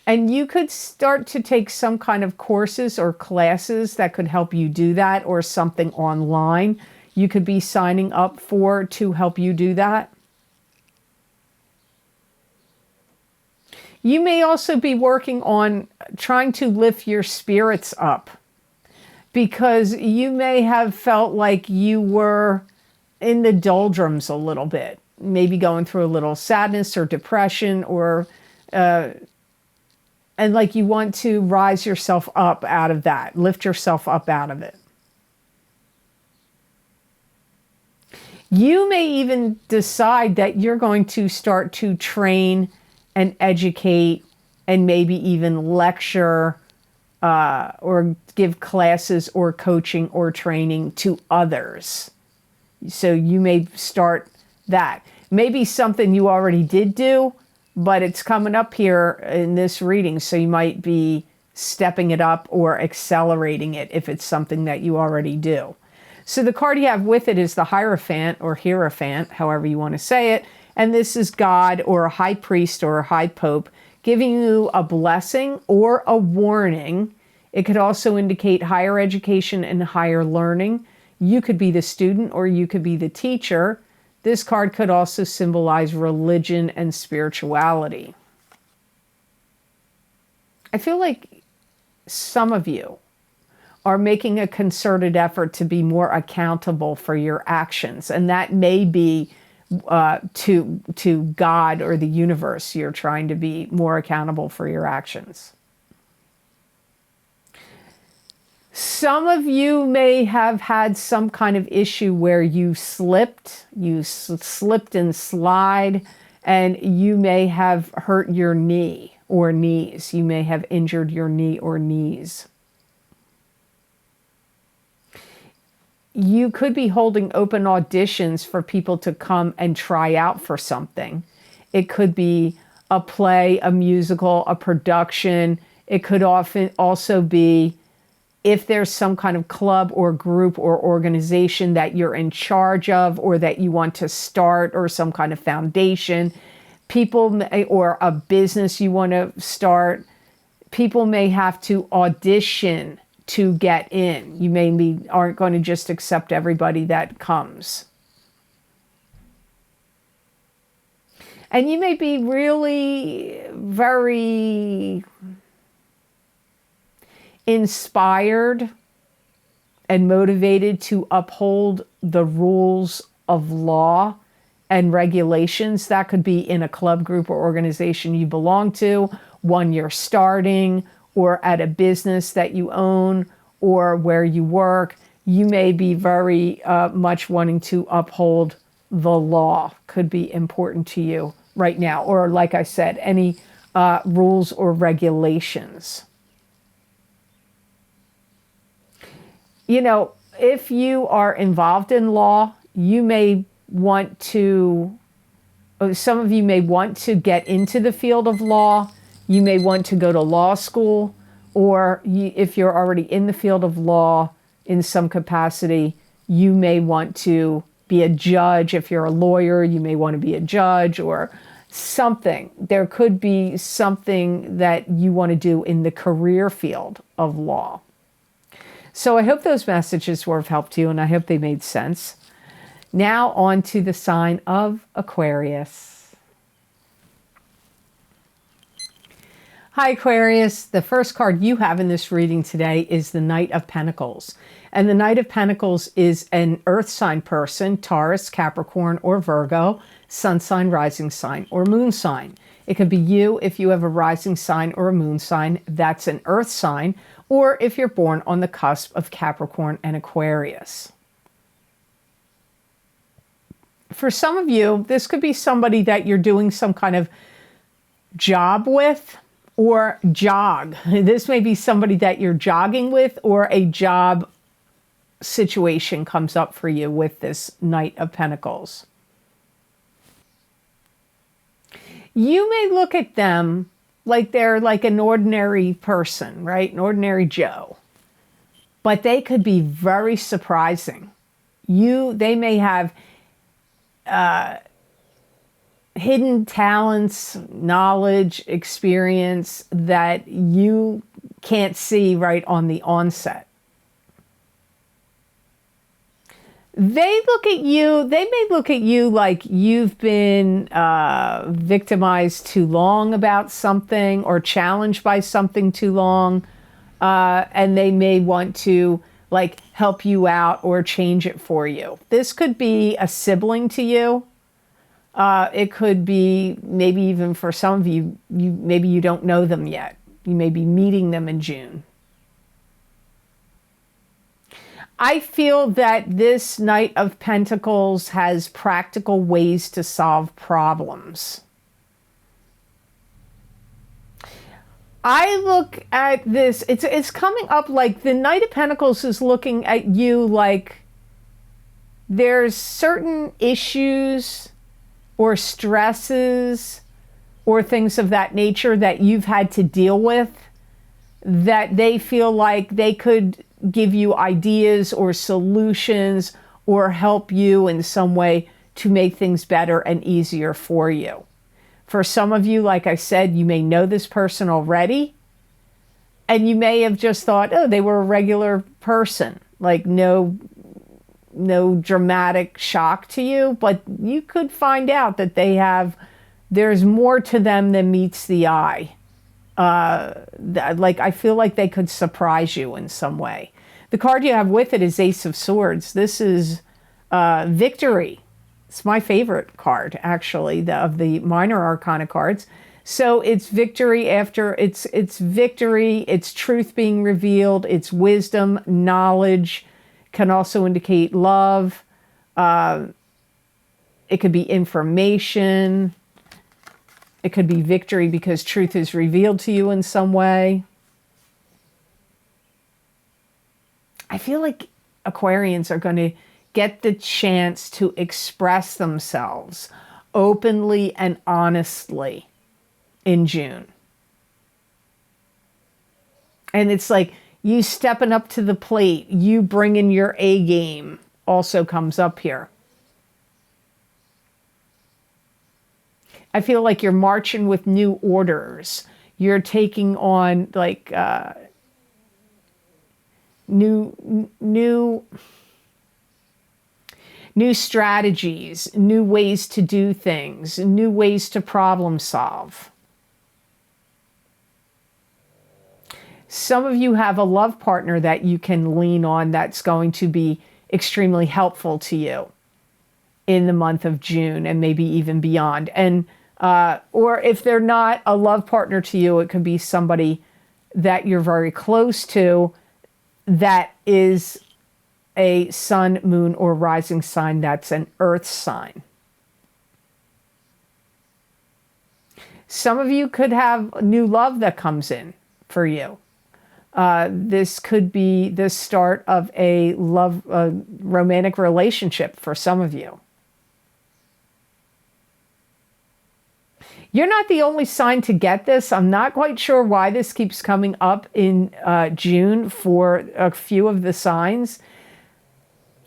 A: And you could start to take some kind of courses or classes that could help you do that, or something online you could be signing up for to help you do that. You may also be working on trying to lift your spirits up, because you may have felt like you were in the doldrums a little bit, maybe going through a little sadness or depression, or and like you want to rise yourself up out of that, lift yourself up out of it. You may even decide that you're going to start to train and educate and maybe even lecture or give classes or coaching or training to others. So you may start that. Maybe something you already did do, but it's coming up here in this reading, so you might be stepping it up or accelerating it if it's something that you already do. So the card you have with it is the Hierophant, or Hierophant, however you want to say it. And this is God, or a high priest, or a high pope, giving you a blessing or a warning. It could also indicate higher education and higher learning. You could be the student or you could be the teacher. This card could also symbolize religion and spirituality. I feel like some of you are making a concerted effort to be more accountable for your actions, and that may be to God or the universe. You're trying to be more accountable for your actions. Some of you may have had some kind of issue where you slipped and slide, and you may have hurt your knee or knees. You may have injured your knee or knees. You could be holding open auditions for people to come and try out for something. It could be a play, a musical, a production. It could often also be if there's some kind of club or group or organization that you're in charge of, or that you want to start, or some kind of foundation, or a business you want to start. People may have to audition to get in. You aren't going to just accept everybody that comes. And you may be really very inspired and motivated to uphold the rules of law and regulations. That could be in a club, group, or organization you belong to, one you're starting, or at a business that you own, or where you work. You may be very much wanting to uphold the law. Could be important to you right now. Or like I said, any rules or regulations. You know, if you are involved in law, you may want to, some of you may want to get into the field of law. You may want to go to law school, or if you're already in the field of law in some capacity, you may want to be a judge. If you're a lawyer, you may want to be a judge or something. There could be something that you want to do in the career field of law. So I hope those messages were of help to you, and I hope they made sense. Now on to the sign of Aquarius. Hi, Aquarius. The first card you have in this reading today is the Knight of Pentacles. And the Knight of Pentacles is an earth sign person, Taurus, Capricorn, or Virgo, sun sign, rising sign, or moon sign. It could be you if you have a rising sign or a moon sign. That's an earth sign. Or if you're born on the cusp of Capricorn and Aquarius. For some of you, this could be somebody that you're doing some kind of job with, or jog. This may be somebody that you're jogging with, or a job situation comes up for you with this Knight of Pentacles. You may look at them like they're like an ordinary person, right? An ordinary Joe. But they could be very surprising. They may have hidden talents, knowledge, experience that you can't see right on the onset. They may look at you like you've been victimized too long about something or challenged by something too long. And they may want to like help you out or change it for you. This could be a sibling to you. It could be maybe even for some of you, maybe you don't know them yet. You may be meeting them in June. I feel that this Knight of Pentacles has practical ways to solve problems. I look at this, it's coming up like the Knight of Pentacles is looking at you like there's certain issues or stresses or things of that nature that you've had to deal with that they feel like they could give you ideas or solutions or help you in some way to make things better and easier for you. For some of you, like I said, you may know this person already, and you may have just thought, oh, they were a regular person, like no dramatic shock to you, but you could find out that there's more to them than meets the eye. Like I feel like they could surprise you in some way. The card you have with it is Ace of Swords. This is victory. It's my favorite card, actually, of the minor arcana cards. So it's victory after, it's victory, it's truth being revealed, it's wisdom, knowledge, can also indicate love. It could be information. It could be victory because truth is revealed to you in some way. I feel like Aquarians are going to get the chance to express themselves openly and honestly in June. And it's like you stepping up to the plate, you bringing your A game also comes up here. I feel like you're marching with new orders. You're taking on like new strategies, new ways to do things, new ways to problem solve. Some of you have a love partner that you can lean on that's going to be extremely helpful to you in the month of June and maybe even beyond. And or if they're not a love partner to you, it could be somebody that you're very close to that is a sun, moon, or rising sign that's an earth sign. Some of you could have new love that comes in for you. This could be the start of a romantic relationship for some of you. You're not the only sign to get this. I'm not quite sure why this keeps coming up in June for a few of the signs.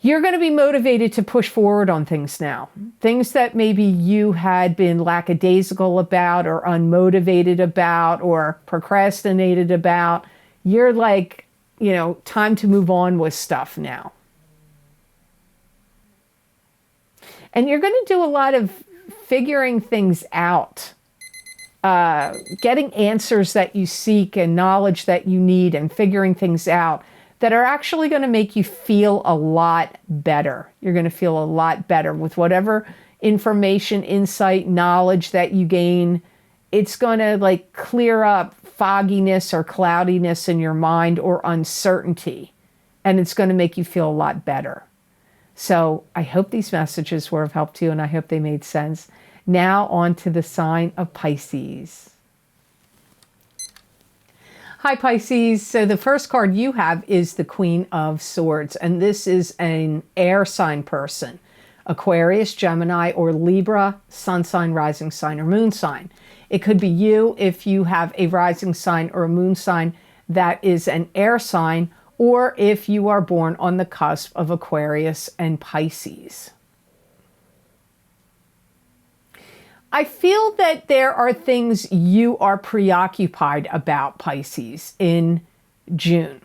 A: You're going to be motivated to push forward on things now. Things that maybe you had been lackadaisical about or unmotivated about or procrastinated about. You're like, time to move on with stuff now. And you're going to do a lot of figuring things out, getting answers that you seek and knowledge that you need and figuring things out that are actually going to make you feel a lot better. You're going to feel a lot better with whatever information, insight, knowledge that you gain. It's going to like clear up fogginess or cloudiness in your mind or uncertainty, and it's going to make you feel a lot better. So I hope these messages were of help to you, and I hope they made sense. Now on to the sign of Pisces. Hi, Pisces. So the first card you have is the Queen of Swords, and this is an air sign person. Aquarius, Gemini, or Libra, sun sign, rising sign, or moon sign. It could be you if you have a rising sign or a moon sign that is an air sign, or if you are born on the cusp of Aquarius and Pisces. I feel that there are things you are preoccupied about, Pisces, in June.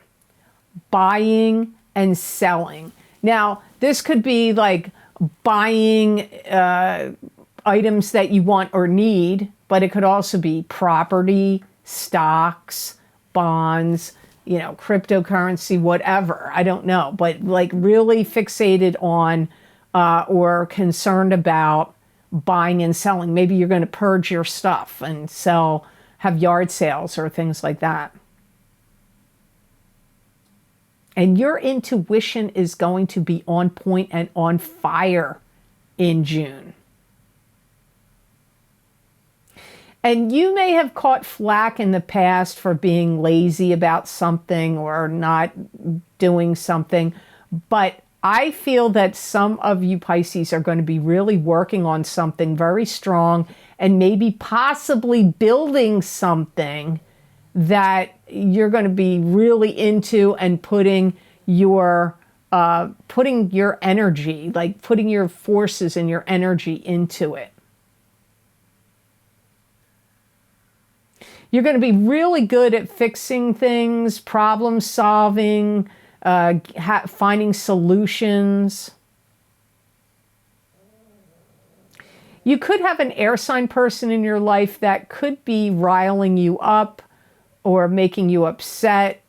A: Buying and selling. Now, this could be like buying items that you want or need, but it could also be property, stocks, bonds, you know, cryptocurrency, whatever. I don't know, but like really fixated on or concerned about buying and selling. Maybe you're going to purge your stuff and sell, have yard sales or things like that. And your intuition is going to be on point and on fire in June. And you may have caught flack in the past for being lazy about something or not doing something, but I feel that some of you Pisces are going to be really working on something very strong and maybe possibly building something that you're going to be really into and putting your energy, like putting your forces and your energy into it. You're going to be really good at fixing things, problem solving, finding solutions. You could have an air sign person in your life that could be riling you up or making you upset,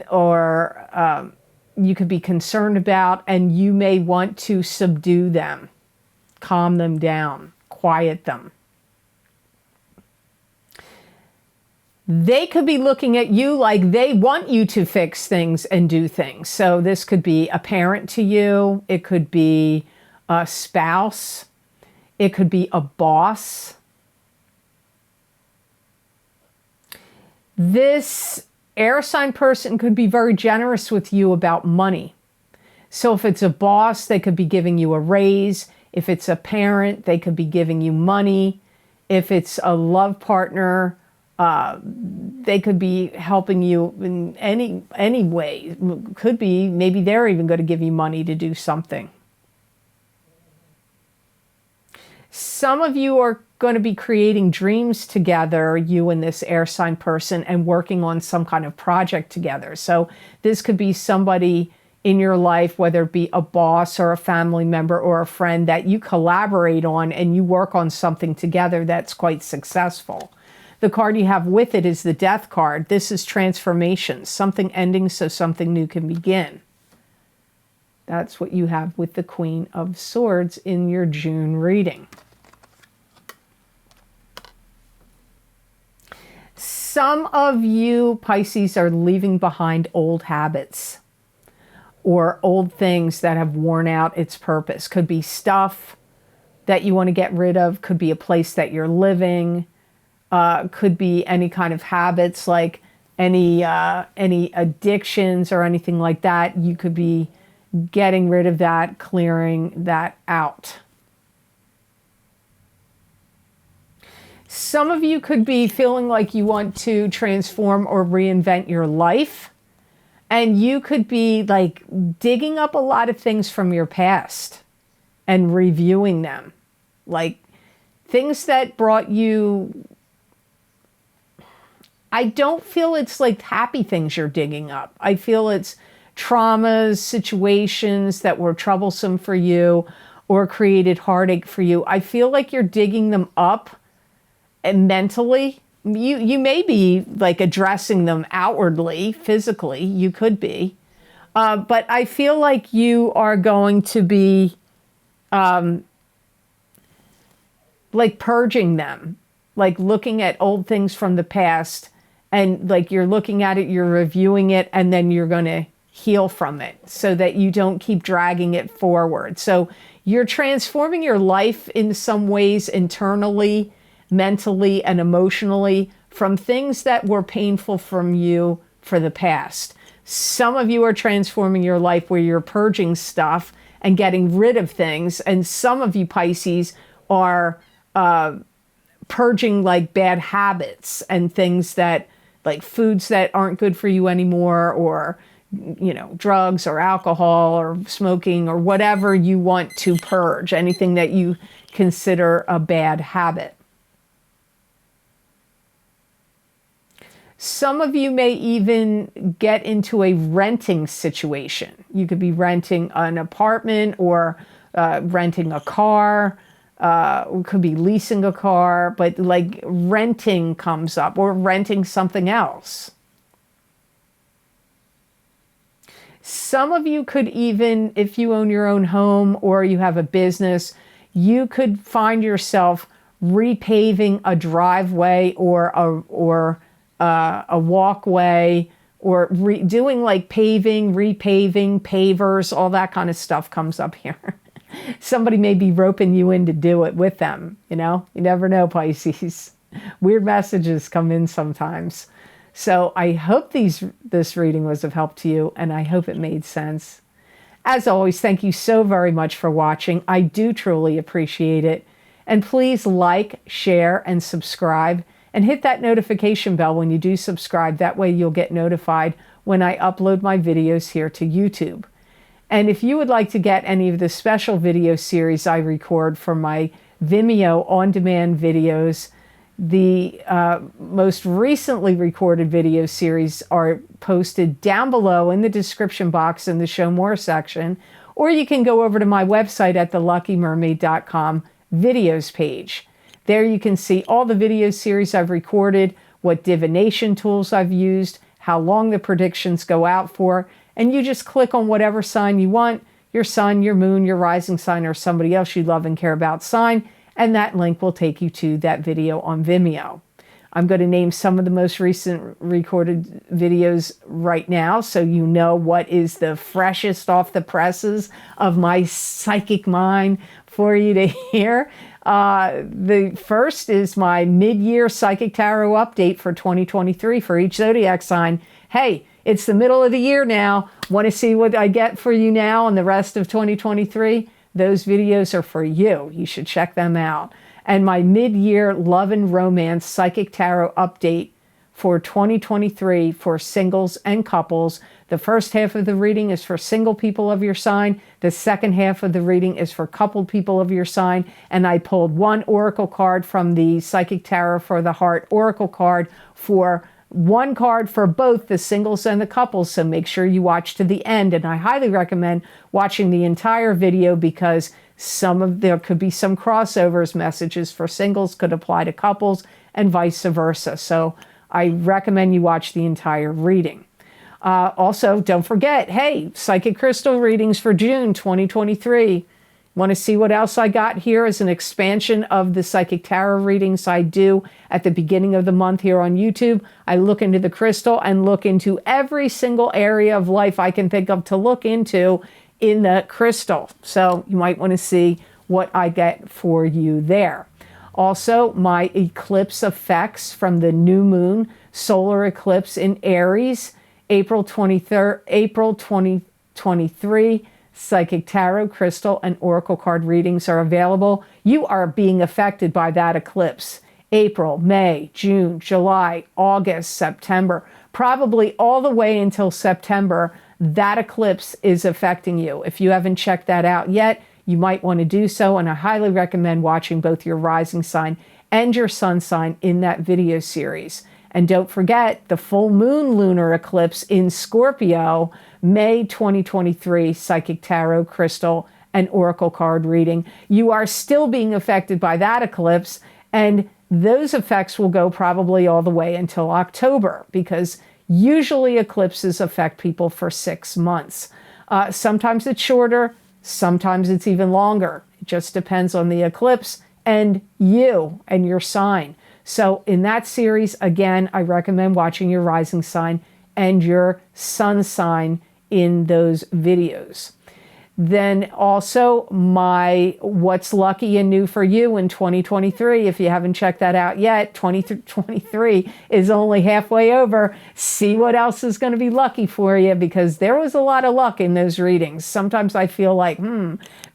A: or you could be concerned about, and you may want to subdue them, calm them down, quiet them. They could be looking at you like they want you to fix things and do things. So this could be a parent to you. It could be a spouse. It could be a boss. This air sign person could be very generous with you about money. So if it's a boss, they could be giving you a raise. If it's a parent, they could be giving you money. If it's a love partner, they could be helping you in any way. Could be, maybe they're even going to give you money to do something. Some of you are going to be creating dreams together, you and this air sign person, and working on some kind of project together. So this could be somebody in your life, whether it be a boss or a family member or a friend, that you collaborate on and you work on something together that's quite successful. The card you have with it is the Death card. This is transformation, something ending so something new can begin. That's what you have with the Queen of Swords in your June reading. Some of you Pisces are leaving behind old habits or old things that have worn out its purpose. Could be stuff that you want to get rid of. Could be a place that you're living. Could be any kind of habits, like any addictions or anything like that. You could be getting rid of that, clearing that out. Some of you could be feeling like you want to transform or reinvent your life. And you could be like digging up a lot of things from your past and reviewing them. Like things that brought you... I don't feel it's like happy things you're digging up. I feel it's traumas, situations that were troublesome for you or created heartache for you. I feel like you're digging them up, and mentally. You may be like addressing them outwardly, physically. You could be. But I feel like you are going to be like purging them, like looking at old things from the past. And like you're looking at it, you're reviewing it, and then you're going to heal from it so that you don't keep dragging it forward. So you're transforming your life in some ways internally, mentally, and emotionally from things that were painful from you for the past. Some of you are transforming your life where you're purging stuff and getting rid of things. And some of you Pisces are purging like bad habits and things that, like foods that aren't good for you anymore, or drugs or alcohol or smoking or whatever you want to purge, anything that you consider a bad habit. Some of you may even get into a renting situation. You could be renting an apartment or renting a car. Could be leasing a car, but like renting comes up, or renting something else. Some of you could even, if you own your own home or you have a business, you could find yourself repaving a driveway or a walkway, or doing like paving, repaving, pavers, all that kind of stuff comes up here. Somebody may be roping you in to do it with them, you never know, Pisces. Weird messages come in sometimes. So I hope this reading was of help to you, and I hope it made sense. As always, thank you so very much for watching. I do truly appreciate it. And please like, share, and subscribe, and hit that notification bell when you do subscribe. That way you'll get notified when I upload my videos here to YouTube. And if you would like to get any of the special video series I record for my Vimeo on-demand videos, the most recently recorded video series are posted down below in the description box in the Show More section, or you can go over to my website at theluckymermaid.com videos page. There you can see all the video series I've recorded, what divination tools I've used, how long the predictions go out for, and you just click on whatever sign you want, your sun, your moon, your rising sign, or somebody else you love and care about sign, and that link will take you to that video on Vimeo. I'm going to name some of the most recent recorded videos right now, so you know what is the freshest off the presses of my psychic mind for you to hear. The first is my mid-year Psychic Tarot update for 2023 for each zodiac sign. Hey, it's the middle of the year now. Want to see what I get for you now and the rest of 2023? Those videos are for you. You should check them out. And my mid-year Love and Romance Psychic Tarot update for 2023 for singles and couples. The first half of the reading is for single people of your sign. The second half of the reading is for coupled people of your sign. And I pulled one oracle card from the Psychic Tarot for the Heart oracle card for one card for both the singles and the couples, so make sure you watch to the end. And I highly recommend watching the entire video because there could be some crossovers. Messages for singles could apply to couples and vice versa. So I recommend you watch the entire reading. Also, don't forget, hey, Psychic Crystal readings for June 2023. Want to see what else I got here as an expansion of the Psychic Tarot readings I do at the beginning of the month here on YouTube? I look into the crystal and look into every single area of life I can think of to look into in the crystal. So you might want to see what I get for you there. Also, my eclipse effects from the new moon solar eclipse in Aries, April 23rd, April 2023. Psychic Tarot, Crystal, and Oracle card readings are available. You are being affected by that eclipse. April, May, June, July, August, September, probably all the way until September, that eclipse is affecting you. If you haven't checked that out yet, you might want to do so, and I highly recommend watching both your rising sign and your sun sign in that video series. And don't forget the full moon lunar eclipse in Scorpio, May 2023, Psychic Tarot, Crystal, and Oracle card reading. You are still being affected by that eclipse, and those effects will go probably all the way until October, because usually eclipses affect people for 6 months. Sometimes it's shorter, sometimes it's even longer. It just depends on the eclipse and you and your sign. So in that series, again, I recommend watching your rising sign and your sun sign in those videos. Then also my What's Lucky and New for You in 2023. If you haven't checked that out yet, 2023 is only halfway over. See what else is going to be lucky for you, because there was a lot of luck in those readings. Sometimes I feel like,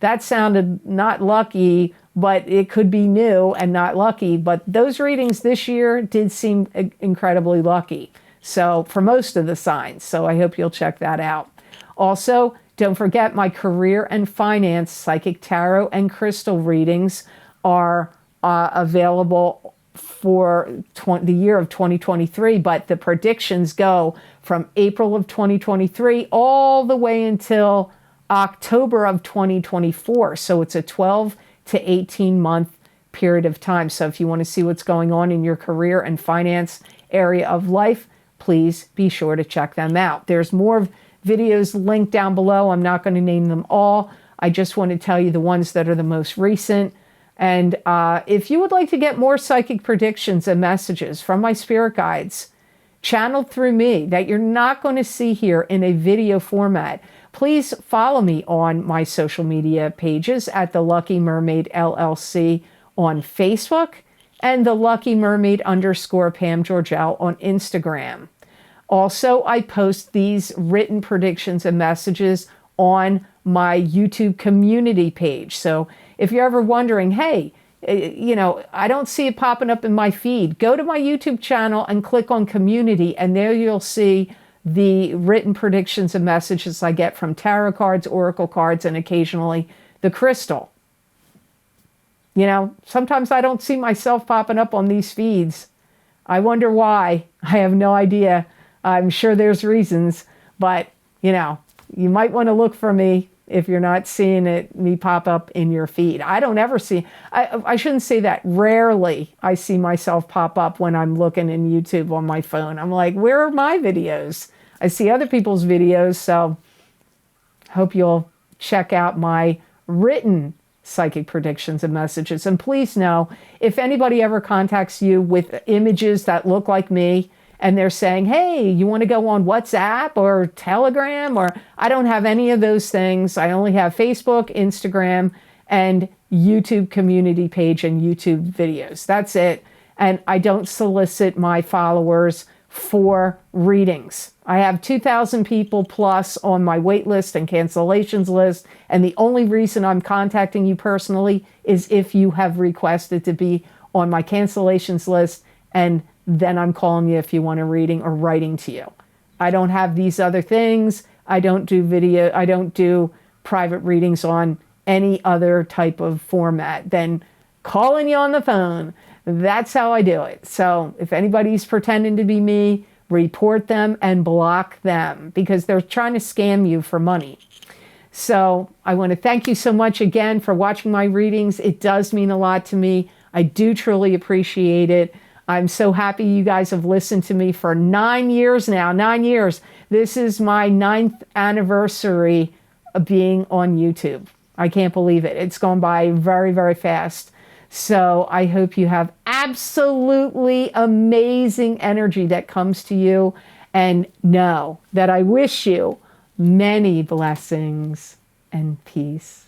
A: that sounded not lucky, but it could be new and not lucky. But those readings this year did seem incredibly lucky. So for most of the signs. So I hope you'll check that out. Also, don't forget my career and finance psychic tarot and crystal readings are available for the year of 2023, but the predictions go from April of 2023 all the way until October of 2024. So it's a 12 to 18 month period of time. So if you want to see what's going on in your career and finance area of life, please be sure to check them out. There's more videos linked down below. I'm not going to name them all. I just want to tell you the ones that are the most recent. And if you would like to get more psychic predictions and messages from my spirit guides channeled through me that you're not going to see here in a video format, please follow me on my social media pages at the Lucky Mermaid LLC on Facebook and the Lucky Mermaid _ Pam Georgel on Instagram. Also, I post these written predictions and messages on my YouTube community page. So if you're ever wondering, hey, I don't see it popping up in my feed, go to my YouTube channel and click on community, and there you'll see the written predictions and messages I get from tarot cards, oracle cards, and occasionally the crystal. Sometimes I don't see myself popping up on these feeds. I wonder why. I have no idea. I'm sure there's reasons, but you might want to look for me if you're not seeing me pop up in your feed. I don't ever see, I shouldn't say that. Rarely I see myself pop up when I'm looking in YouTube on my phone. I'm like, where are my videos? I see other people's videos, so hope you'll check out my written psychic predictions and messages. And please know, if anybody ever contacts you with images that look like me, and they're saying, hey, you want to go on WhatsApp or Telegram? Or I don't have any of those things. I only have Facebook, Instagram, and YouTube community page and YouTube videos. That's it. And I don't solicit my followers for readings. I have 2,000 people plus on my wait list and cancellations list. And the only reason I'm contacting you personally is if you have requested to be on my cancellations list, and then I'm calling you if you want a reading or writing to you. I don't have these other things. I don't do video. I don't do private readings on any other type of format than calling you on the phone. That's how I do it. So if anybody's pretending to be me, report them and block them, because they're trying to scam you for money. So I want to thank you so much again for watching my readings. It does mean a lot to me. I do truly appreciate it. I'm so happy you guys have listened to me for 9 years now. 9 years. This is my 9th anniversary of being on YouTube. I can't believe it. It's gone by very, very fast. So I hope you have absolutely amazing energy that comes to you. And know that I wish you many blessings and peace.